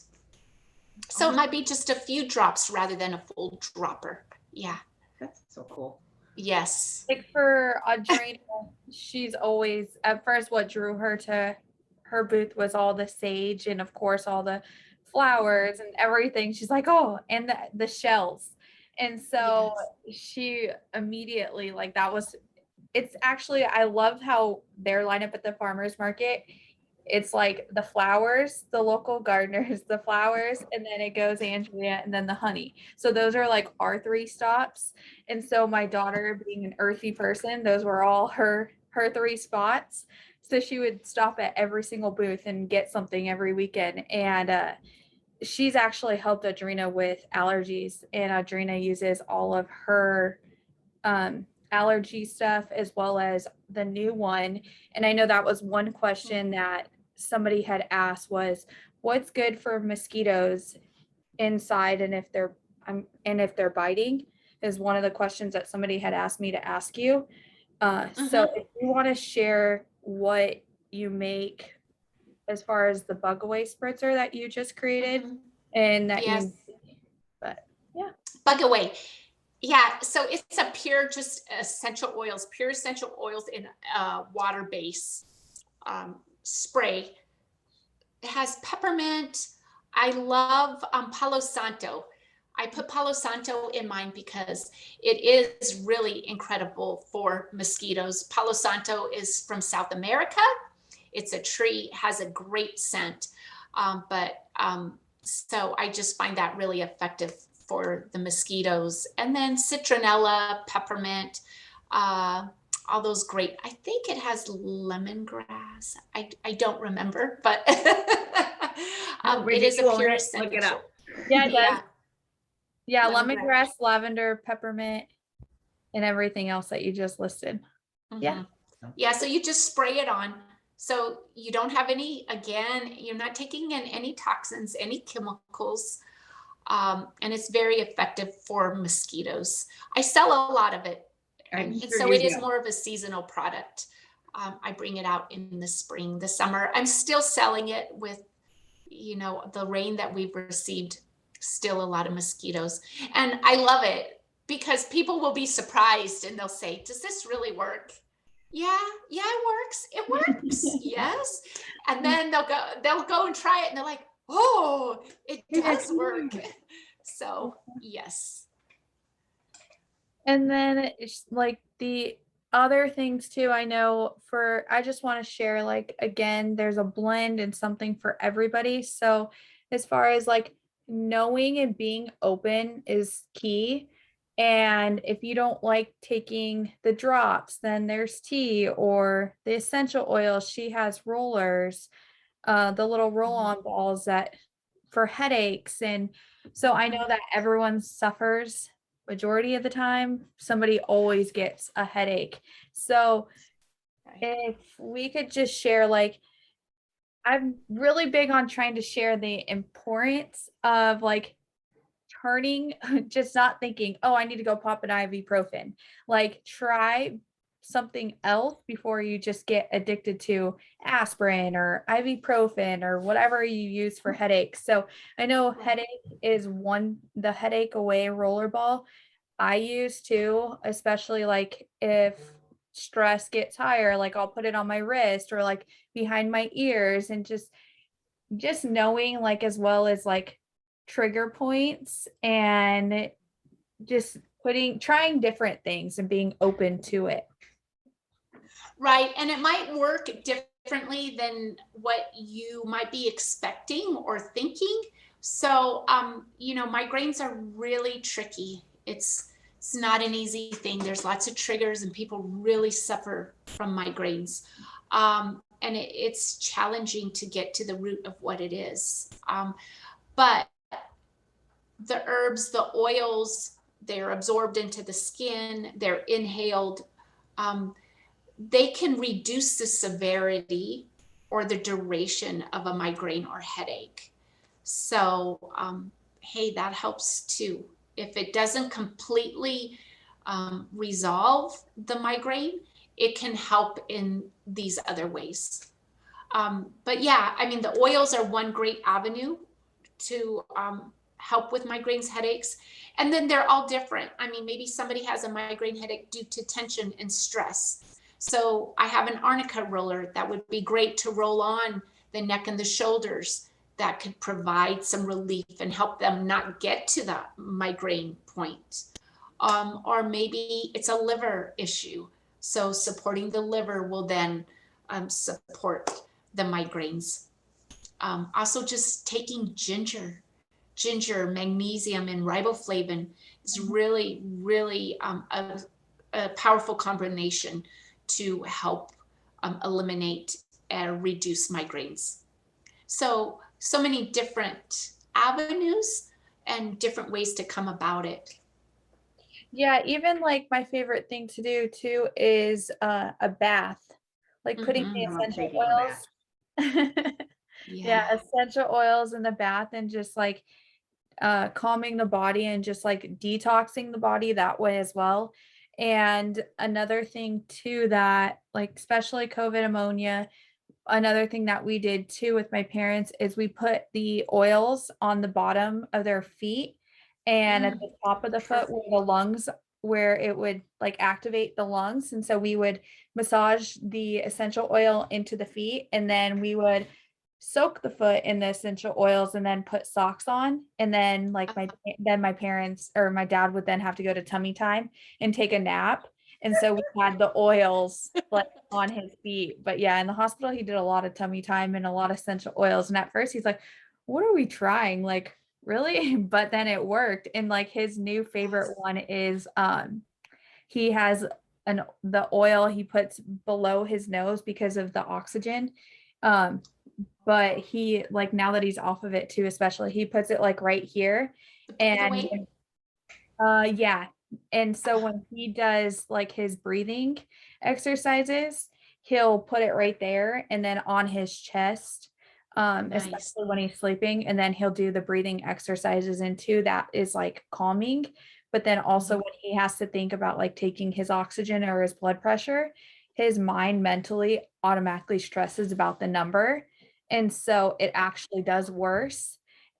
So it might be just a few drops rather than a full dropper. Yeah. That's so cool. Yes. Like for Andrea, she's always, at first what drew her to her booth was all the sage and of course all the flowers and everything. She's like, oh, and the shells. And so she immediately, like, it's actually, I love how their lineup at the farmer's market, it's like the flowers, the local gardeners, the flowers, and then it goes Andrea and then the honey. So those are like our 3 stops. And so my daughter, being an earthy person, those were all her 3 spots. So she would stop at every single booth and get something every weekend. And she's actually helped Adrena with allergies, and Adrena uses all of her allergy stuff as well as the new one. And I know that was one question that somebody had asked was, what's good for mosquitoes inside and if they're biting, is one of the questions that somebody had asked me to ask you. So if you want to share what you make as far as the bug away spritzer that you just created and that Yes. but yeah. Bug away. Yeah, so it's a pure, just pure essential oils in a water base spray. It has peppermint. I love Palo Santo. I put Palo Santo in mine because it is really incredible for mosquitoes. Palo Santo is from South America. It's a tree, has a great scent. So I just find that really effective for the mosquitoes. And then citronella, peppermint, all those great. I think it has lemongrass. I don't remember, but it is a pure essential. Look it up. Yeah, it does. Yeah, Lemongrass. lemongrass, lavender, peppermint, and everything else that you just listed. Yeah. Yeah, so you just spray it on. So you don't have any, again, you're not taking in any toxins, any chemicals. And it's very effective for mosquitoes. I sell a lot of it. And so it is more of a seasonal product. I bring it out in the spring, the summer. I'm still selling it with, the rain that we've received, still a lot of mosquitoes. And I love it because people will be surprised and they'll say, does this really work? Yeah, it works. Yes. And then they'll go and try it and they're like, oh, it does work. So yes. And then it's like the other things too, I just want to share, like, again, there's a blend and something for everybody. So as far as like knowing and being open is key. And if you don't like taking the drops, then there's tea or the essential oil. She has rollers, the little roll-on balls that for headaches. And so I know that everyone suffers majority of the time. Somebody always gets a headache. So if we could just share, like, I'm really big on trying to share the importance of like turning, just not thinking, oh, I need to go pop an ibuprofen. Like, try something else before you just get addicted to aspirin or ibuprofen or whatever you use for headaches. So I know headache is the headache away rollerball I use too, especially like if stress gets higher, like I'll put it on my wrist or like behind my ears, and just knowing, like, as well as like trigger points and just trying different things and being open to it. Right. And it might work differently than what you might be expecting or thinking. So, migraines are really tricky. It's not an easy thing. There's lots of triggers and people really suffer from migraines. And it's challenging to get to the root of what it is. But the herbs, the oils, they're absorbed into the skin, they're inhaled. They can reduce the severity or the duration of a migraine or headache. So, hey, that helps too. If it doesn't completely resolve the migraine, it can help in these other ways. But yeah, I mean, the oils are one great avenue to help with migraines, headaches. And then they're all different. I mean, maybe somebody has a migraine headache due to tension and stress. So I have an arnica roller that would be great to roll on the neck and the shoulders. That could provide some relief and help them not get to that migraine point. Or maybe it's a liver issue. So supporting the liver will then support the migraines. Also just taking ginger, magnesium, and riboflavin is really, really a powerful combination to help eliminate and reduce migraines. So many different avenues and different ways to come about it. Yeah, even like my favorite thing to do too is a bath, like putting the essential oils. Yeah, essential oils in the bath and just like calming the body and just like detoxing the body that way as well. And another thing too that like especially COVID ammonia, another thing that we did too with my parents is we put the oils on the bottom of their feet and at the top of the foot where the lungs, where it would like activate the lungs. And so we would massage the essential oil into the feet and then we would soak the foot in the essential oils and then put socks on. And then like my parents or my dad would then have to go to tummy time and take a nap. And so we had the oils like on his feet. But yeah, in the hospital, he did a lot of tummy time and a lot of essential oils. And at first he's like, what are we trying? Like, really? But then it worked. And like his new favorite one is he has the oil he puts below his nose because of the oxygen. But he like now that he's off of it too, especially he puts it like right here. And yeah. And so when he does like his breathing exercises, he'll put it right there and then on his chest, especially when he's sleeping. And then he'll do the breathing exercises and too, that is like calming. But then also when he has to think about like taking his oxygen or his blood pressure, his mind mentally automatically stresses about the number. And so it actually does worse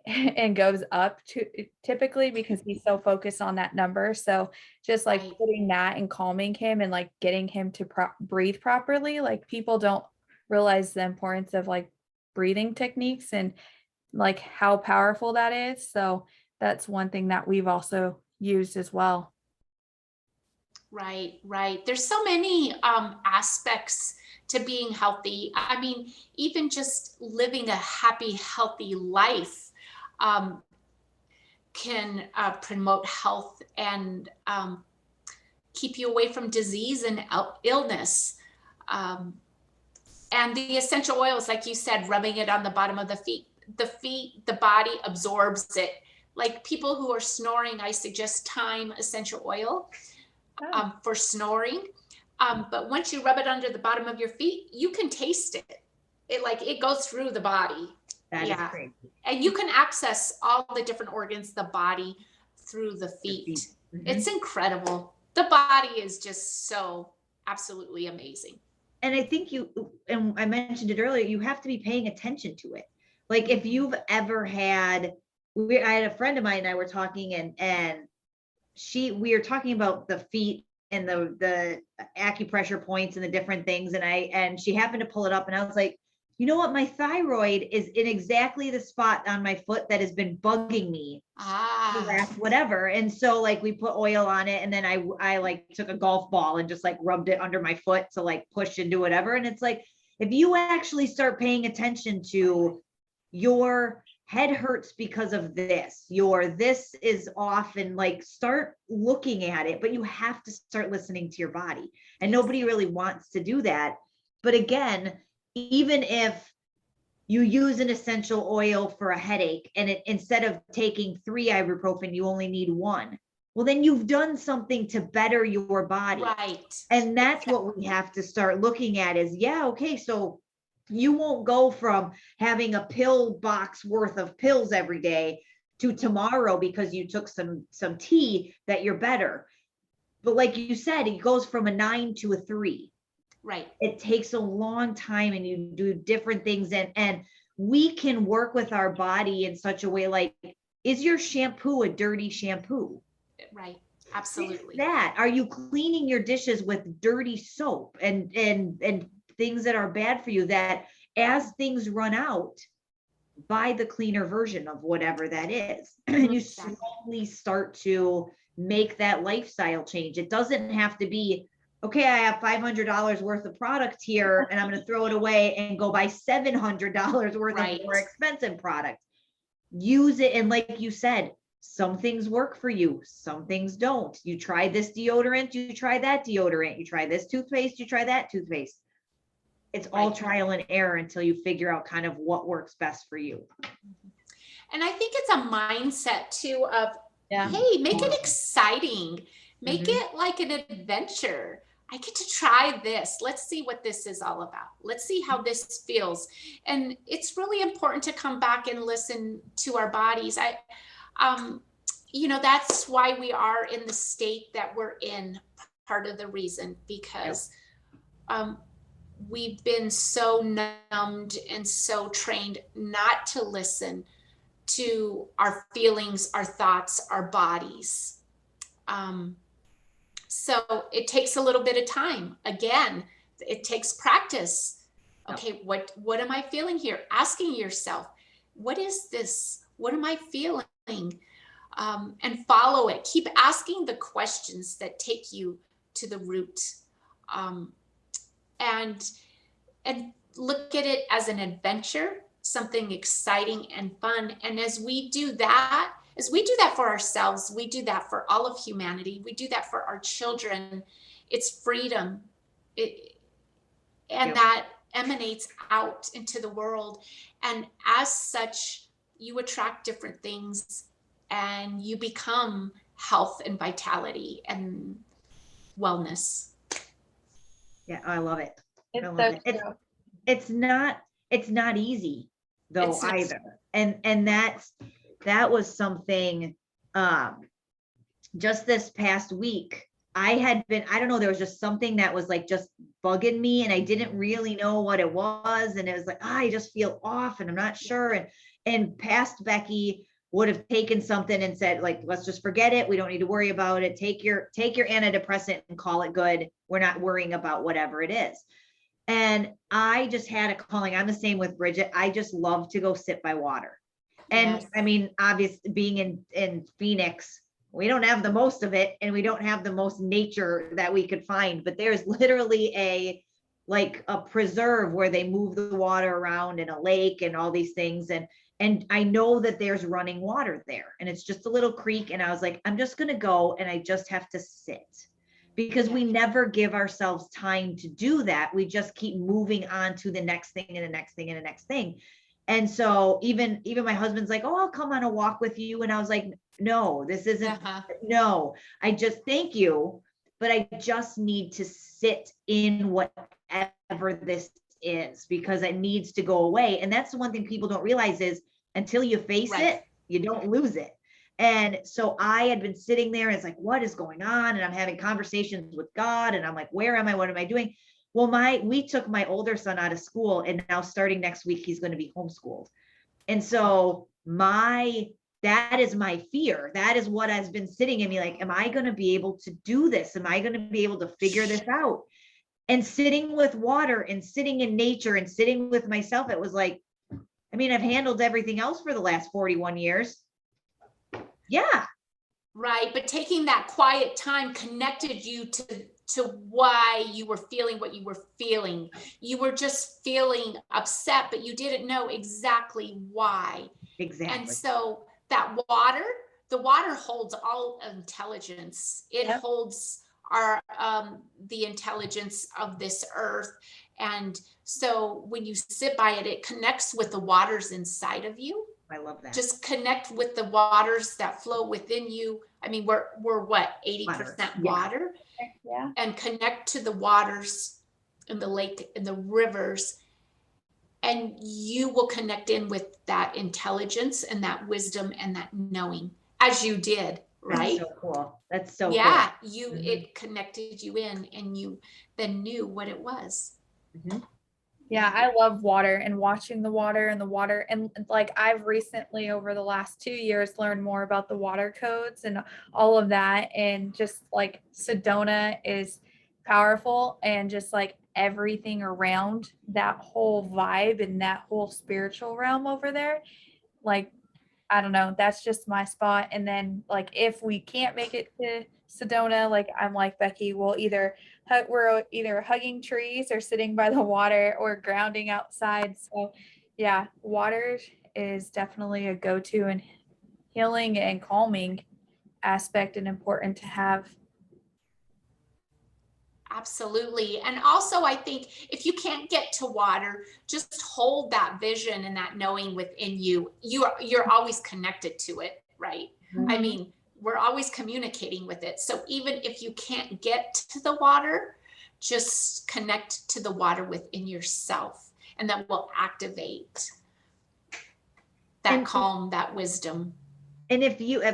and goes up to typically because he's so focused on that number. So just like putting that and calming him and like getting him to breathe properly. Like people don't realize the importance of like breathing techniques and like how powerful that is. So that's one thing that we've also used as well. Right, right. There's so many aspects to being healthy. I mean, even just living a happy, healthy life can promote health and keep you away from disease and illness. And the essential oils, like you said, rubbing it on the bottom of the feet, the body absorbs it. Like people who are snoring, I suggest thyme essential oil for snoring. But once you rub it under the bottom of your feet, you can taste it. It goes through the body. That is crazy. And you can access all the different organs, the body through the feet. Mm-hmm. It's incredible. The body is just so absolutely amazing. And I think and I mentioned it earlier, you have to be paying attention to it. Like if you've ever had, I had a friend of mine and I were talking and we were talking about the feet and the acupressure points and the different things. And she happened to pull it up and I was like, you know what? My thyroid is in exactly the spot on my foot that has been bugging me the last whatever. And so like we put oil on it and then I like took a golf ball and just like rubbed it under my foot to like push and do whatever. And it's like, if you actually start paying attention to your head hurts because of this, this is off, and like start looking at it, but you have to start listening to your body. And nobody really wants to do that. But again, even if you use an essential oil for a headache and instead of taking 3 ibuprofen, you only need 1. Well, then you've done something to better your body. Right. And that's what we have to start looking at is, okay, so you won't go from having a pill box worth of pills every day to tomorrow because you took some tea that you're better. But like you said, it goes from a 9 to a 3. Right. It takes a long time and you do different things and we can work with our body in such a way like, is your shampoo a dirty shampoo? Right. Absolutely. Are you cleaning your dishes with dirty soap and things that are bad for you, that as things run out, buy the cleaner version of whatever that is. And you slowly start to make that lifestyle change. It doesn't have to be, okay, I have $500 worth of product here and I'm going to throw it away and go buy $700 worth of more expensive product. Use it. And like you said, some things work for you, some things don't. You try this deodorant, you try that deodorant, you try this toothpaste, you try that toothpaste. It's all trial and error until you figure out kind of what works best for you. And I think it's a mindset too of, hey, make it exciting. Make it like an adventure. I get to try this. Let's see what this is all about. Let's see how this feels. And it's really important to come back and listen to our bodies. That's why we are in the state that we're in part of the reason, because we've been so numbed and so trained not to listen to our feelings, our thoughts, our bodies. So it takes a little bit of time. Again, it takes practice. Okay, what am I feeling here? Asking yourself, what is this? What am I feeling? And follow it. Keep asking the questions that take you to the root. And look at it as an adventure, something exciting and fun. And as we do that for ourselves, we do that for all of humanity, we do that for our children, it's freedom. That emanates out into the world. And as such, you attract different things and you become health and vitality and wellness. Yeah, I love it. It's I love so it. true. It's not easy though either. And that was something, just this past week, I don't know, there was just something that was like just bugging me and I didn't really know what it was. And it was like, I just feel off and I'm not sure. And past Becky would have taken something and said, like, let's just forget it. We don't need to worry about it. Take your antidepressant and call it good. We're not worrying about whatever it is. And I just had a calling. I'm the same with Bridget. I just love to go sit by water. And Yes. I mean, obviously being in Phoenix, we don't have the most of it and we don't have the most nature that we could find, but there's literally a preserve where they move the water around in a lake and all these things. And I know that there's running water there and it's just a little creek. And I was like, I'm just going to go and I just have to sit, because we never give ourselves time to do that. We just keep moving on to the next thing and the next thing and the next thing. And so even my husband's like, oh, I'll come on a walk with you. And I was like, no, this isn't, no, I just, thank you. But I just need to sit in whatever this is, because it needs to go away. And that's the one thing people don't realize is until you face it, you don't lose it. And so I had been sitting there and it's like, what is going on? And I'm having conversations with God and I'm like, where am I? What am I doing? Well, we took my older son out of school and now starting next week, he's going to be homeschooled. And so that is my fear. That is what has been sitting in me. Like, am I going to be able to do this? Am I going to be able to figure this out? And sitting with water and sitting in nature and sitting with myself, it was like, I mean, I've handled everything else for the last 41 years. Yeah. Right. But taking that quiet time connected you to why you were feeling what you were feeling. You were just feeling upset, but you didn't know exactly why. Exactly. And so the water holds all intelligence. It holds the intelligence of this earth. And so when you sit by it, it connects with the waters inside of you. I love that. Just connect with the waters that flow within you. I mean, we're what, 80% water? Yeah. And connect to the waters in the lake and the rivers. And you will connect in with that intelligence and that wisdom and that knowing, as you did, right? That's so cool. That's so cool. It connected you in and you then knew what it was. Mm-hmm. Yeah, I love water and watching the water and like I've recently over the last 2 years learned more about the water codes and all of that, and just like Sedona is powerful, and just like everything around that whole vibe and that whole spiritual realm over there, like I don't know, that's just my spot. And then like if we can't make it to Sedona, like I'm like Becky, we're either hugging trees or sitting by the water or grounding outside. So yeah, water is definitely a go-to and healing and calming aspect and important to have. Absolutely. And also I think if you can't get to water, just hold that vision and that knowing within you. You're always connected to it, right? Mm-hmm. I mean, we're always communicating with it. So even if you can't get to the water, just connect to the water within yourself, and that will activate that calm, that wisdom. And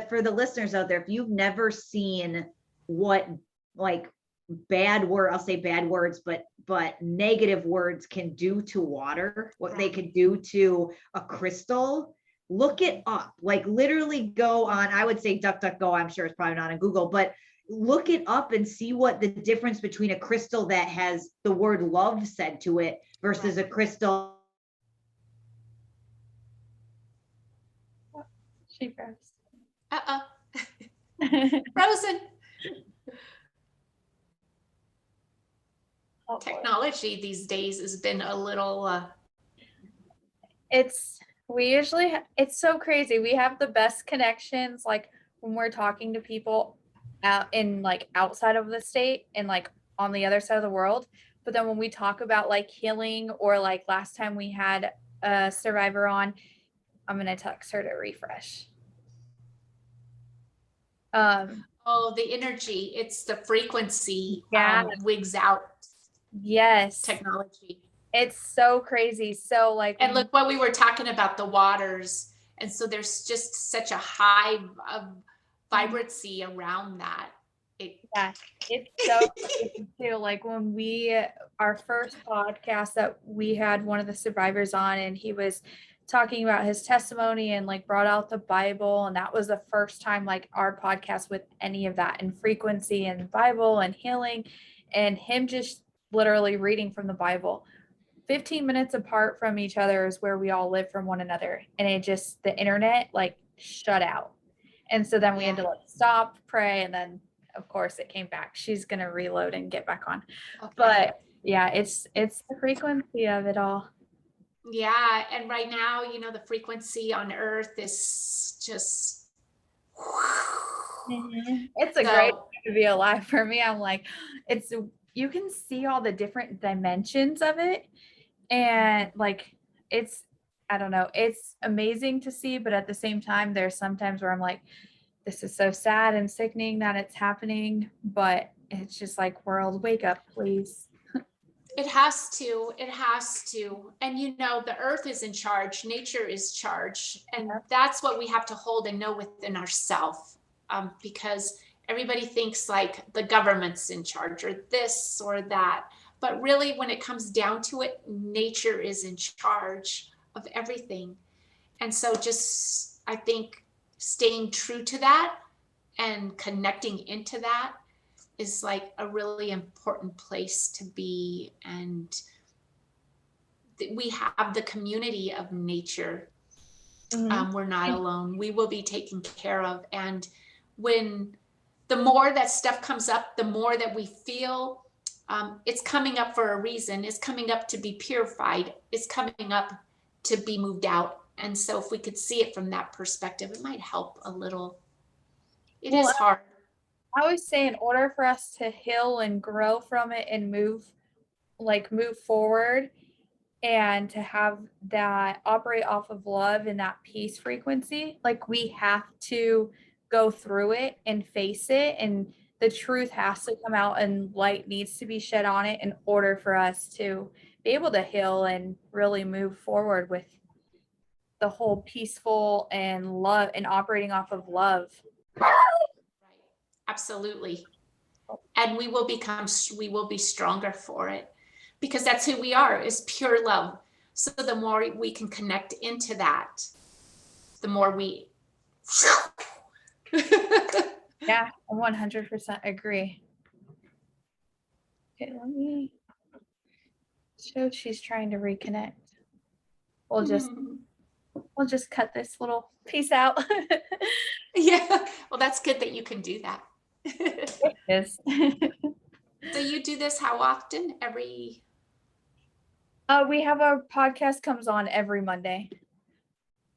for the listeners out there, if you've never seen what like I'll say bad words, but negative words can do to water, what they could do to a crystal. Look it up, like literally go on, I would say DuckDuckGo, I'm sure it's probably not on Google, but look it up and see what the difference between a crystal that has the word love said to it versus a crystal. She froze. Frozen. Oh, Technology these days has been a little it's so crazy. We have the best connections, like when we're talking to people out in like outside of the state and like on the other side of the world. But then when we talk about like healing, or like last time we had a survivor on, I'm gonna text her to refresh. the energy, it's the frequency wigs out Yes. technology. It's so crazy. So like, and look what we were talking about, the waters. And so there's just such a high of vibrancy around that. It's so crazy too. Like when our first podcast that we had one of the survivors on, and he was talking about his testimony and like brought out the Bible. And that was the first time like our podcast with any of that and frequency and Bible and healing, and him just literally reading from the Bible. 15 minutes apart from each other is where we all live from one another. And it just, the internet like shut out. And so then we had to like stop, pray, and then of course it came back. She's going to reload and get back on. Okay. But yeah, it's the frequency of it all. Yeah. And right now, the frequency on earth is just, it's a great time to be alive for me. I'm like, you can see all the different dimensions of it. And like, I don't know, it's amazing to see, but at the same time, there's sometimes where I'm like, this is so sad and sickening that it's happening, but it's just like, world, wake up, please. It has to. And the earth is in charge. Nature is charged. And that's what we have to hold and know within ourselves. Because everybody thinks like the government's in charge or this or that. But really, when it comes down to it, nature is in charge of everything. And so just, I think, staying true to that and connecting into that is like a really important place to be. And we have the community of nature. Mm-hmm. We're not alone. We will be taken care of. And when the more that stuff comes up, the more that we feel it's coming up for a reason. It's coming up to be purified. It's coming up to be moved out. And so if we could see it from that perspective, it might help a little. It is hard. I always say in order for us to heal and grow from it and move forward and to have that operate off of love and that peace frequency, like we have to go through it and face it, and the truth has to come out and light needs to be shed on it in order for us to be able to heal and really move forward with the whole peaceful and love and operating off of love. Right. Absolutely. And we will be stronger for it, because that's who we are, is pure love. So the more we can connect into that, the more we yeah, I 100% agree. Okay, let me show she's trying to reconnect. We'll just cut this little piece out. Yeah, well, that's good that you can do that. It is. So you do this how often? We have a podcast comes on every Monday,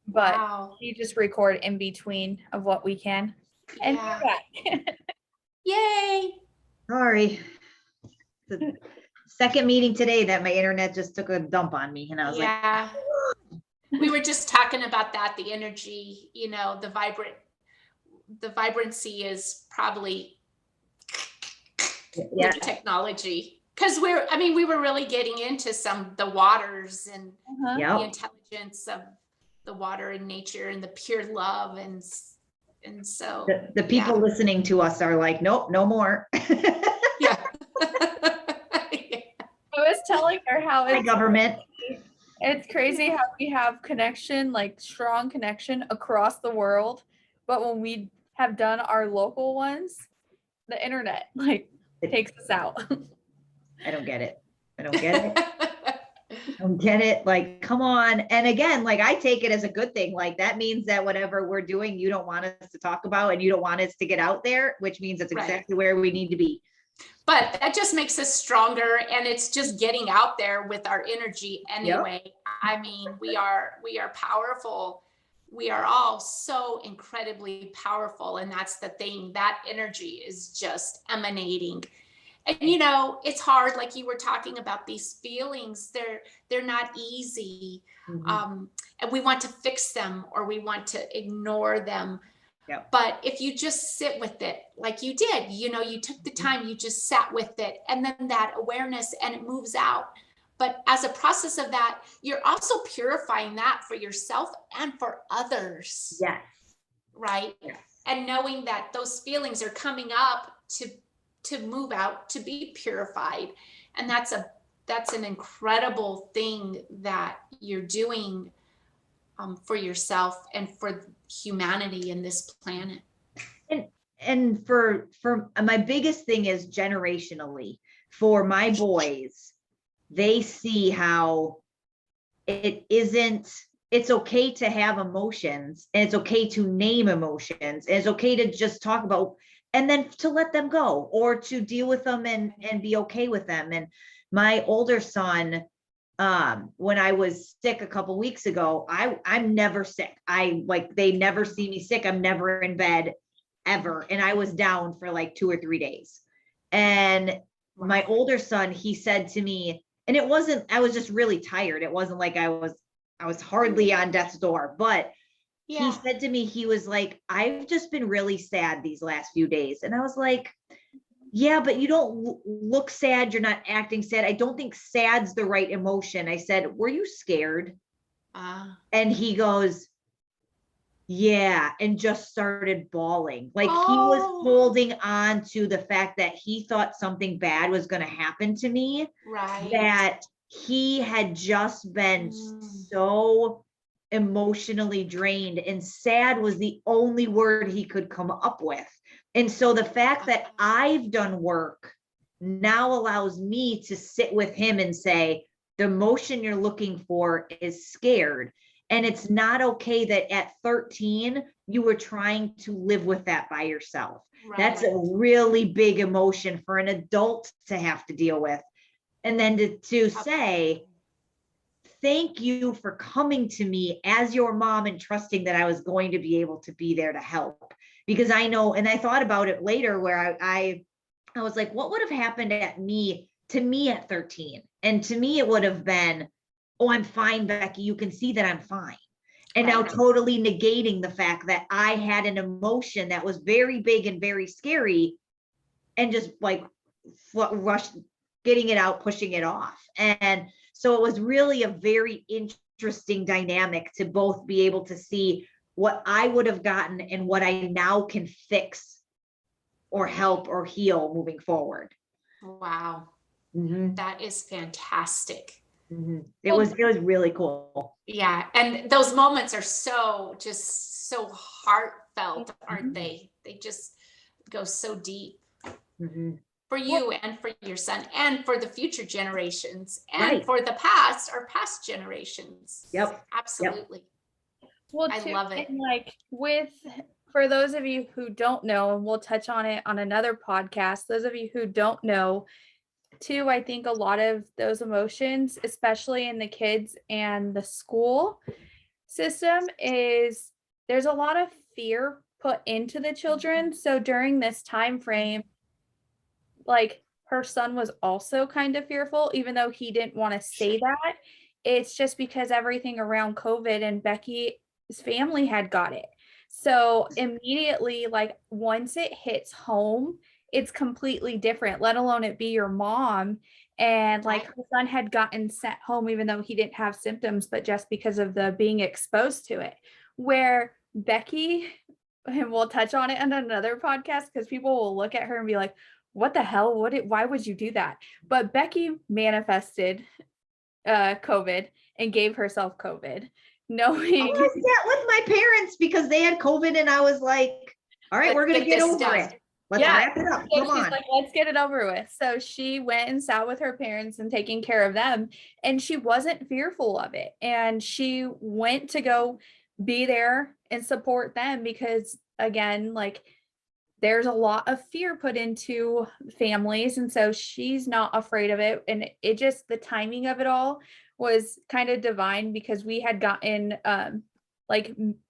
but you just record in between of what we can. And yay! Sorry. The second meeting today that my internet just took a dump on me, and I was like, we were just talking about that, the energy, the vibrancy is probably with technology, because we were really getting into the waters and the intelligence of the water and nature and the pure love, and so the people listening to us are like, nope, no more. Yeah. I was telling her how Hi, it's government. It's crazy how we have connection, like strong connection across the world. But when we have done our local ones, the internet like takes us out. I don't get it. I don't get it. I don't get it. Like, come on. And again, like I take it as a good thing. Like that means that whatever we're doing, you don't want us to talk about and you don't want us to get out there, which means that's exactly where we need to be. But that just makes us stronger, and it's just getting out there with our energy anyway. Yep. I mean, we are powerful. We are all so incredibly powerful, and that's the thing. That energy is just emanating. And you know, it's hard, like you were talking about these feelings. They're not easy. Mm-hmm. And we want to fix them or we want to ignore them. Yep. But if you just sit with it, like you did, you know, you took the time, you just sat with it, and then that awareness, and it moves out. But as a process of that, you're also purifying that for yourself and for others. Yes. Right. Yes. And knowing that those feelings are coming up to move out, to be purified. And that's an incredible thing that you're doing for yourself and for humanity in this planet. And for my biggest thing is generationally for my boys, they see how it's okay to have emotions, and it's okay to name emotions, and it's okay to just talk about, and then to let them go or to deal with them and be okay with them. And my older son, when I was sick a couple weeks ago, I'm never sick. They never see me sick. I'm never in bed ever. And I was down for like 2 or 3 days. And my older son, he said to me, and I was just really tired. It wasn't like I was hardly on death's door, but he said to me, he was like, I've just been really sad these last few days. And I was like, yeah, but you don't look sad. You're not acting sad. I don't think sad's the right emotion. I said, were you scared? And he goes, yeah, and just started bawling. Like he was holding on to the fact that he thought something bad was going to happen to me. Right. That he had just been so emotionally drained, and sad was the only word he could come up with. And so the fact that I've done work now allows me to sit with him and say, the emotion you're looking for is scared. And it's not okay that at 13, you were trying to live with that by yourself. Right. That's a really big emotion for an adult to have to deal with. And then to say, thank you for coming to me as your mom and trusting that I was going to be able to be there to help. Because I know, and I thought about it later where I was like, what would have happened to me at 13? And to me, it would have been, oh, I'm fine, Becky. You can see that I'm fine. And now totally negating the fact that I had an emotion that was very big and very scary, and just like rush, getting it out, pushing it off. And so it was really a very interesting dynamic to both be able to see what I would have gotten and what I now can fix or help or heal moving forward. Wow. Mm-hmm. That is fantastic. Mm-hmm. It was really cool. Yeah. And those moments are so heartfelt, aren't they? They just go so deep. Mm-hmm. For you and for your son and for the future generations and for the past generations. Yep. Absolutely. Yep. Well, I love it. And like for those of you who don't know, and we'll touch on it on another podcast, those of you who don't know too, I think a lot of those emotions, especially in the kids and the school system, is there's a lot of fear put into the children. So during this time frame, like her son was also kind of fearful, even though he didn't want to say that. It's just because everything around COVID, and Becky's family had got it. So immediately, like once it hits home, it's completely different, let alone it be your mom. And like her son had gotten sent home, even though he didn't have symptoms, but just because of the being exposed to it. Where Becky, and we'll touch on it in another podcast, because people will look at her and be like, what the hell? Why would you do that? But Becky manifested COVID and gave herself COVID, knowing I sat with my parents because they had COVID and I was like, all right, we're going to get over it. Let's wrap it up. So Come she's on. like, let's get it over with. So she went and sat with her parents and taking care of them. And she wasn't fearful of it. And she went to go be there and support them because, again, like, there's a lot of fear put into families. And so she's not afraid of it. And it just, the timing of it all was kind of divine because we had gotten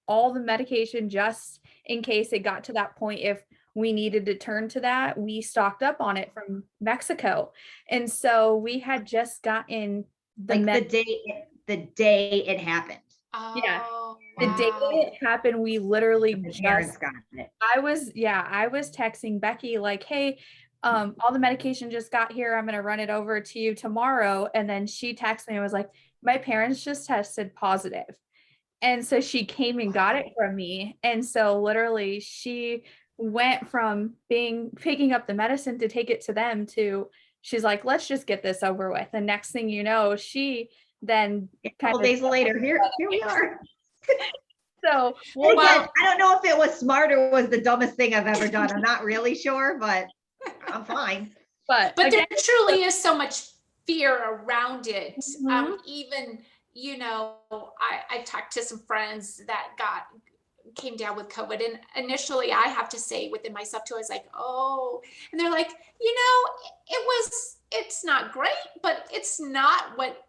all the medication just in case it got to that point. If we needed to turn to that, we stocked up on it from Mexico. And so we had just gotten the day it happened. Yeah. Oh, The day wow. it happened, we literally My just parents got it. I was texting Becky like, hey, all the medication just got here. I'm gonna run it over to you tomorrow. And then she texted me and was like, my parents just tested positive. And so she came and got it from me. And so literally she went from picking up the medicine to take it to them to, she's like, let's just get this over with. And next thing you know, she then a couple days later, here we are. So again, I don't know if it was smart or was the dumbest thing I've ever done. I'm not really sure, but I'm fine. But again, there truly is so much fear around it. Mhm. Even, you know, I talked to some friends that came down with COVID, and initially I have to say within myself too, I was like, oh, and they're like, you know, it's not great, but it's not what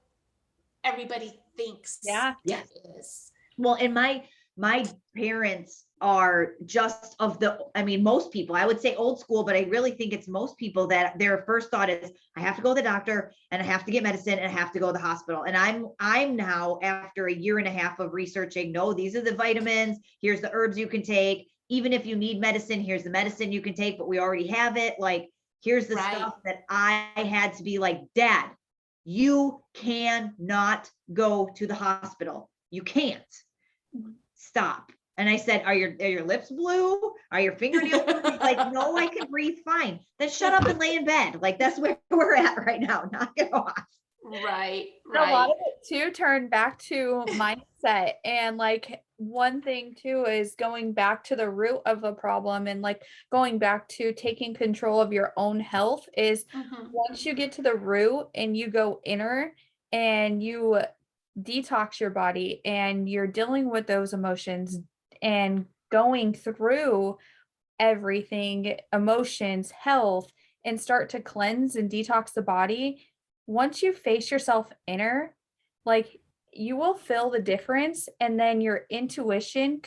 everybody thinks it is. Well, and my parents are just most people, I would say old school, but I really think it's most people that their first thought is, I have to go to the doctor and I have to get medicine and I have to go to the hospital. And I'm now, after a year and a half of researching, no, these are the vitamins, here's the herbs you can take. Even if you need medicine, here's the medicine you can take, but we already have it. Like, here's the stuff that I had to be like, Dad, you cannot go to the hospital. You can't. Stop. And I said, are your lips blue? Are your fingernails blue? He's like, no, I can breathe fine. Then shut up and lay in bed. Like, that's where we're at right now. Knock it off. Right. A lot of it too turned back to mindset. And like, one thing too is going back to the root of the problem and like going back to taking control of your own health is once you get to the root and you go inner and you detox your body and you're dealing with those emotions and going through everything, emotions, health, and start to cleanse and detox the body. Once you face yourself inner, like, you will feel the difference, and then your intuition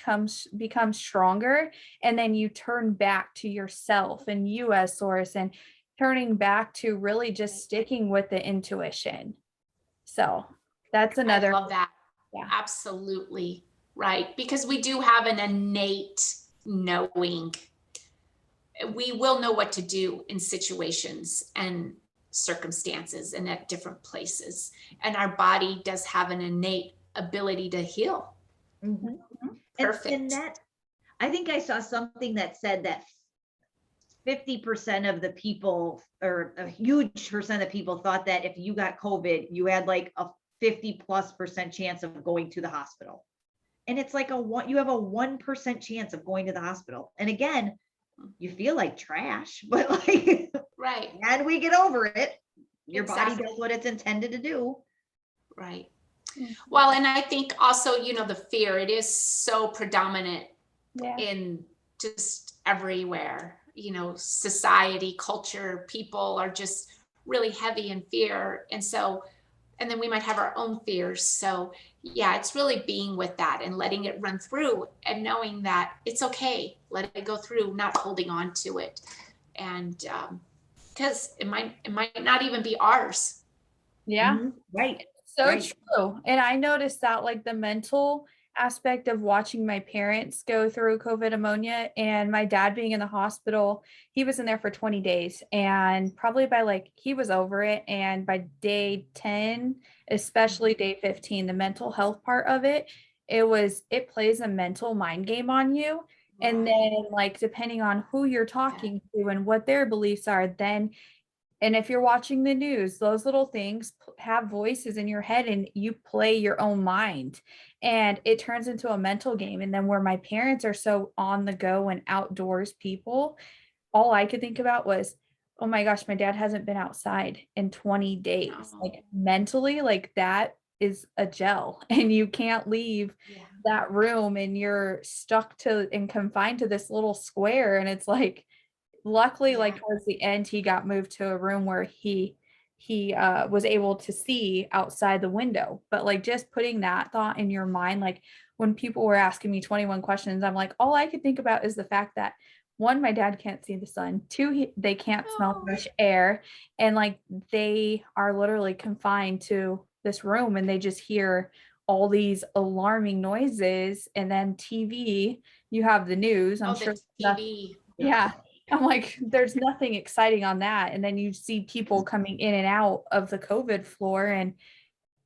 becomes stronger, and then you turn back to yourself and you as source, and turning back to really just sticking with the intuition. So that's another. I love that. Yeah, absolutely right, because we do have an innate knowing. We will know what to do in situations and circumstances and at different places, and our body does have an innate ability to heal. Perfect. And that, I think I saw something that said that 50% of the people, or a huge percent of people, thought that if you got COVID, you had like a 50+% chance of going to the hospital. And it's like you have a 1% chance of going to the hospital. And again, you feel like trash, but like, right. And we get over it. Your body does what it's intended to do. Right. Well, and I think also, you know, the fear, it is so predominant in just everywhere, you know, society, culture, people are just really heavy in fear. And so, and then we might have our own fears. So yeah, it's really being with that and letting it run through and knowing that it's okay. Let it go through, not holding on to it. And because it might not even be ours. Yeah. Right. So true. And I noticed that, like, the mental aspect of watching my parents go through COVID pneumonia and my dad being in the hospital, he was in there for 20 days, and probably by he was over it. And by day 10, especially day 15, the mental health part of it, it plays a mental mind game on you. And then like, depending on who you're talking to and what their beliefs are, then, and if you're watching the news, those little things have voices in your head and you play your own mind and it turns into a mental game. And then where my parents are so on the go and outdoors people, all I could think about was, oh my gosh, my dad hasn't been outside in 20 days. Like mentally, like that is a gel and you can't leave that room and you're stuck to and confined to this little square. And it's like, luckily, like towards the end, he got moved to a room where he was able to see outside the window. But like just putting that thought in your mind, like when people were asking me 21 questions, I'm like, all I could think about is the fact that one, my dad can't see the sun. Two, they can't smell fresh air. And like they are literally confined to this room and they just hear all these alarming noises. And then TV, you have the news. I'm sure the TV. Yeah. I'm like, there's nothing exciting on that. And then you see people coming in and out of the COVID floor and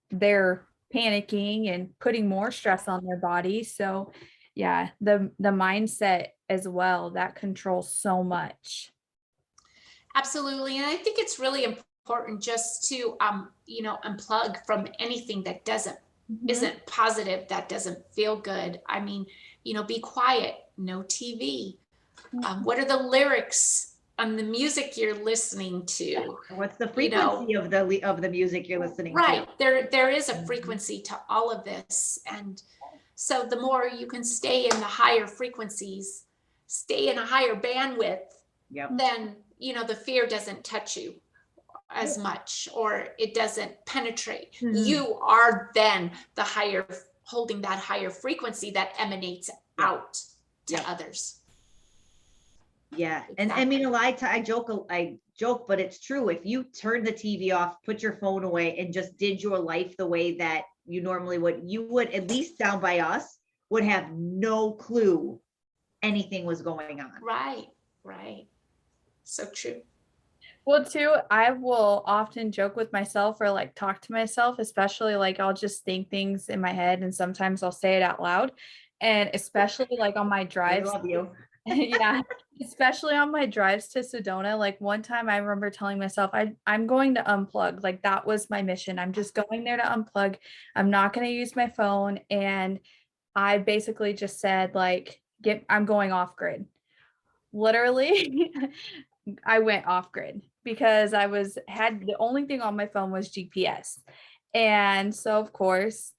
they're panicking and putting more stress on their body. So yeah, the mindset as well, that controls so much. Absolutely. And I think it's really important just to, unplug from anything that isn't positive, that doesn't feel good. I mean, be quiet, no TV. What are the lyrics on the music you're listening to? What's the frequency of the music you're listening to? Right. There is a frequency to all of this. And so the more you can stay in the higher frequencies, stay in a higher bandwidth, then, the fear doesn't touch you as much, or it doesn't penetrate. You are then holding that higher frequency that emanates out to others. Yeah. And I mean, I joke, but it's true. If you turn the TV off, put your phone away and just did your life the way that you normally would, you would, at least down by us, would have no clue anything was going on. Right. So true. Well, too, I will often joke with myself or like talk to myself, especially like I'll just think things in my head and sometimes I'll say it out loud. And especially like on my drives. I love you. Yeah, especially on my drives to Sedona. Like one time I remember telling myself, I'm going to unplug. Like that was my mission. I'm just going there to unplug. I'm not going to use my phone. And I basically just said like, I'm going off grid. Literally, I went off grid because had the only thing on my phone was GPS. And so of course,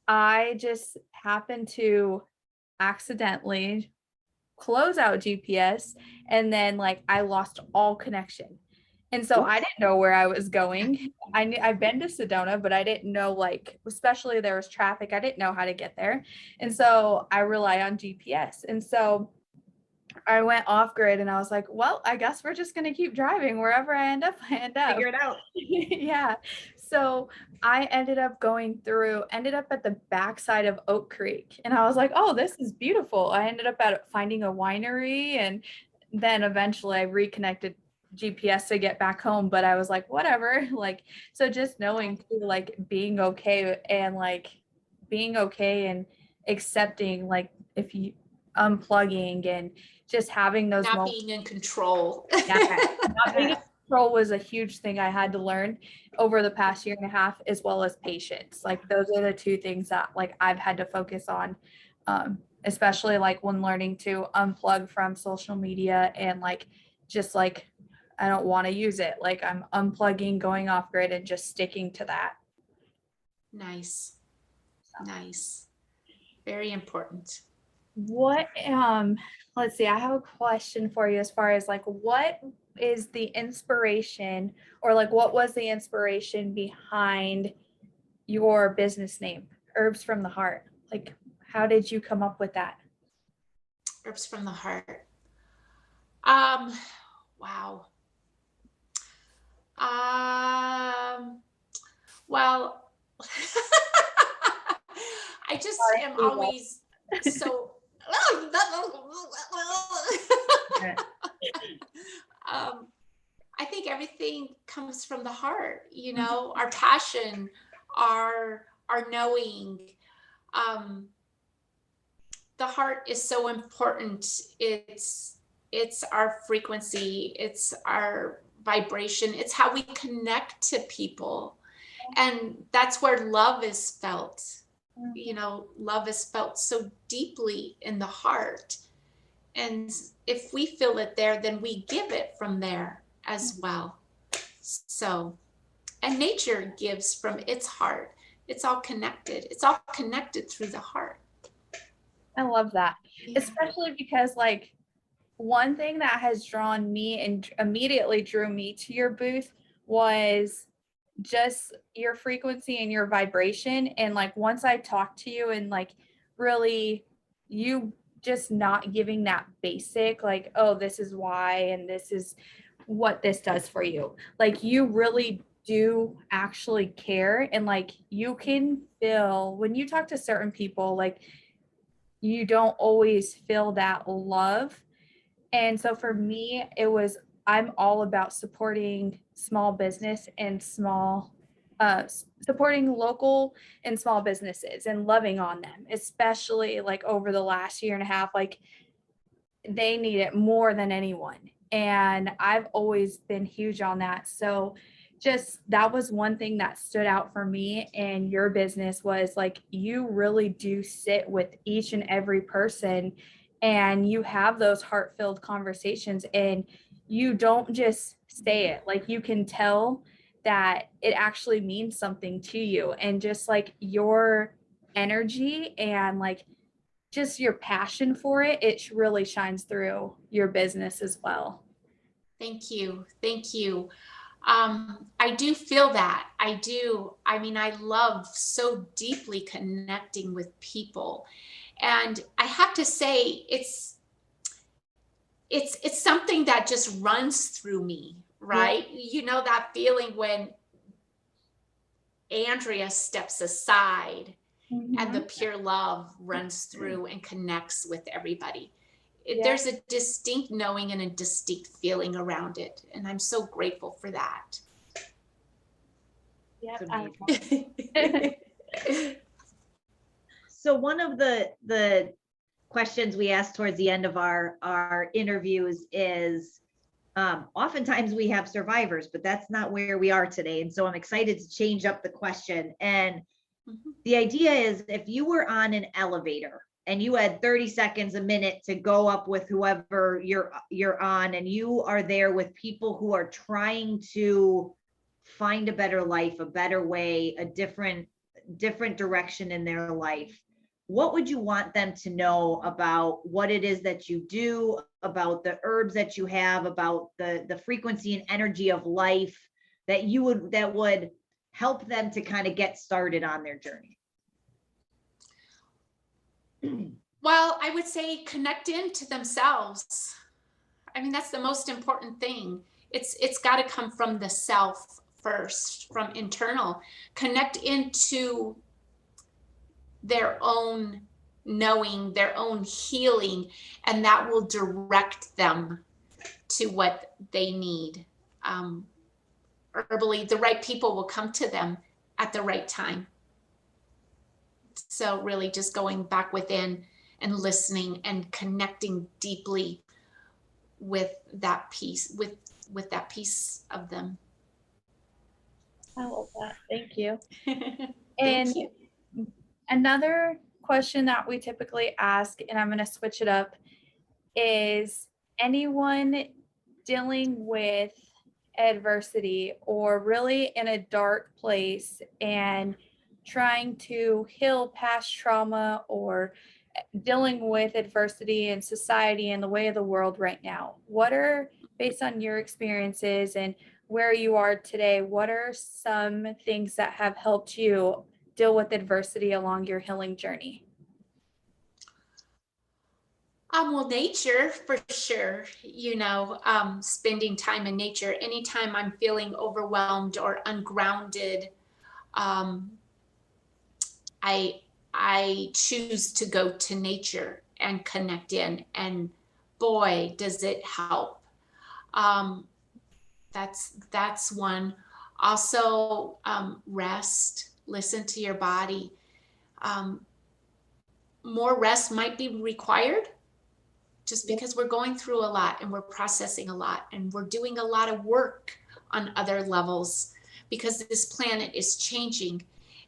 I just happened to accidentally close out GPS and then like I lost all connection. And so I didn't know where I was going. I've been to Sedona, but I didn't know, like, especially there was traffic. I didn't know how to get there. And so I rely on GPS. And so I went off grid and I was like, well, I guess we're just going to keep driving wherever I end up. Figure it out. Yeah. So I ended up at the backside of Oak Creek and I was like, oh, this is beautiful. I ended up finding a winery and then eventually I reconnected GPS to get back home, but I was like, whatever. Like, so just knowing too, like being okay and accepting, like if you unplugging and just having those not moments. being in control. Not being in control was a huge thing I had to learn over the past year and a half, as well as patience. Like those are the two things that like I've had to focus on, especially like when learning to unplug from social media and like just like I don't want to use it. Like I'm unplugging, going off grid, and just sticking to that. Nice. Very important. What let's see, I have a question for you as far as like what is the inspiration or like what was the inspiration behind your business name, Herbs from the Heart? Like how did you come up with that? Herbs from the Heart. Wow. Well, I just am always so I think everything comes from the heart, our passion, our knowing. the heart is so important. It's our frequency, it's our vibration, it's how we connect to people. And that's where love is felt. You know, love is felt so deeply in the heart. And if we feel it there, then we give it from there as well. So, and nature gives from its heart. It's all connected. It's all connected through the heart. I love that, Yeah. especially because like one thing that has drawn me and immediately drew me to your booth was just your frequency and your vibration. And like once I talked to you and like really you just not giving that basic like, oh, this is why and this is what this does for you. Like you really do actually care, and like you can feel when you talk to certain people, like you don't always feel that love. And so for me, it was, I'm all about supporting small business and supporting local and small businesses and loving on them, especially like over the last year and a half, like they need it more than anyone. And I've always been huge on that. So just that was one thing that stood out for me in your business was like you really do sit with each and every person and you have those heart-filled conversations and you don't just say it. Like you can tell that it actually means something to you, and just like your energy and like just your passion for it, it really shines through your business as well. Thank you. Thank you. I do feel that. I do. I mean, I love so deeply connecting with people. And I have to say, it's something that just runs through me, right? Yeah. You know, that feeling when Andrea steps aside and the pure love runs through and connects with everybody. There's a distinct knowing and a distinct feeling around it. And I'm so grateful for that. So one of the questions we ask towards the end of our interviews is, oftentimes we have survivors, but that's not where we are today. And so I'm excited to change up the question. And the idea is, if you were on an elevator and you had 30 seconds, a minute to go up with whoever you're on, and you are there with people who are trying to find a better life, a better way, a different direction in their life, what would you want them to know about what it is that you do, about the herbs that you have, about the frequency and energy of life that would help them to kind of get started on their journey? Well, I would say connect into themselves. I mean, that's the most important thing. It's got to come from the self first, from internal. Connect into their own knowing, their own healing, and that will direct them to what they need. Herbally, the right people will come to them at the right time. So really just going back within and listening and connecting deeply with that piece, with that piece of them. I love that. Thank you. Thank and you. Another question that we typically ask, and I'm going to switch it up, is anyone dealing with adversity or really in a dark place and trying to heal past trauma or dealing with adversity in society and the way of the world right now, what are, based on your experiences and where you are today, what are some things that have helped you deal with adversity along your healing journey? Well, nature for sure, you know, spending time in nature. Anytime I'm feeling overwhelmed or ungrounded, I choose to go to nature and connect in, and boy, does it help. That's one. Also, rest, listen to your body. more rest might be required just because we're going through a lot and we're processing a lot and we're doing a lot of work on other levels because this planet is changing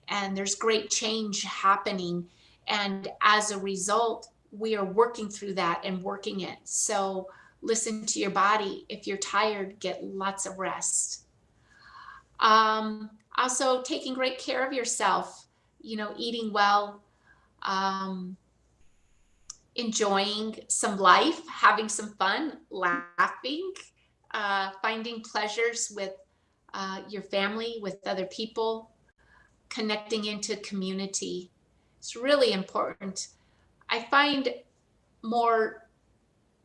and there's great change happening. And as a result, we are working through that and working it. So listen to your body. If you're tired, get lots of rest. Also taking great care of yourself, you know, eating well, enjoying some life, having some fun, laughing, finding pleasures with your family, with other people, connecting into community. It's really important. I find more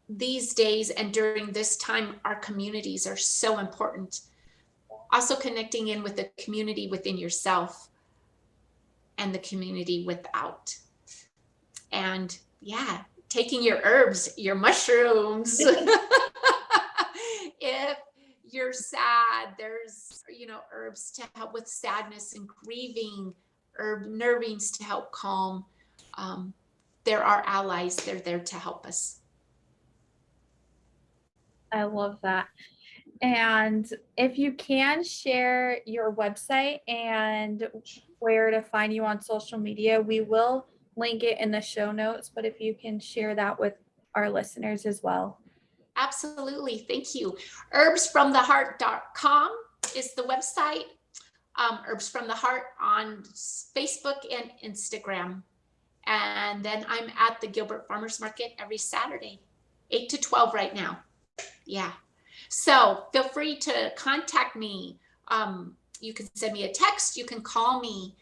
these days and during this time, our communities are so important. Also connecting in with the community within yourself and the community without. And yeah, taking your herbs, your mushrooms. If you're sad, there's, you know, herbs to help with sadness and grieving, herb nervings to help calm. There are allies, they're there to help us. I love that. And if you can share your website and where to find you on social media, we will link it in the show notes, but if you can share that with our listeners as well. Absolutely, thank you. Herbsfromtheheart.com is the website. Herbs from the Heart on Facebook and Instagram. And then I'm at the Gilbert Farmers Market every Saturday, 8 to 12 right now. Yeah. So feel free to contact me. You can send me a text. You can call me.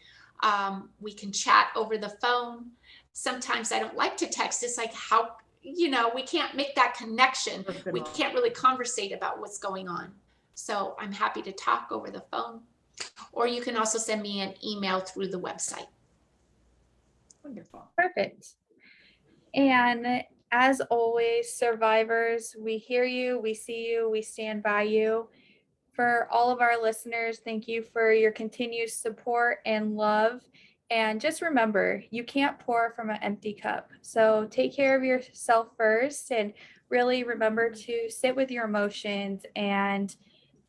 We can chat over the phone. Sometimes I don't like to text. It's like, how, you know, we can't make that connection. We can't really conversate about what's going on. So I'm happy to talk over the phone. Or you can also send me an email through the website. Wonderful. Perfect. And as always, survivors, we hear you, we see you, we stand by you. For all of our listeners, thank you for your continued support and love. And just remember, you can't pour from an empty cup. So take care of yourself first and really remember to sit with your emotions and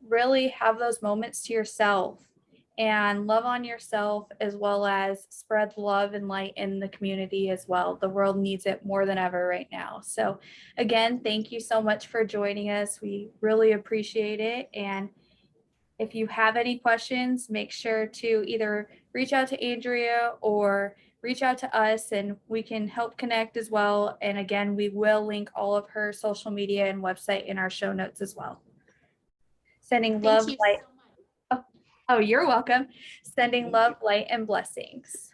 really have those moments to yourself and love on yourself, as well as spread love and light in the community as well. The world needs it more than ever right now. So again, thank you so much for joining us. We really appreciate it. And if you have any questions, make sure to either reach out to Andrea or reach out to us and we can help connect as well. And again, we will link all of her social media and website in our show notes as well. Sending love, light. Oh, you're welcome. Sending love, light, and blessings.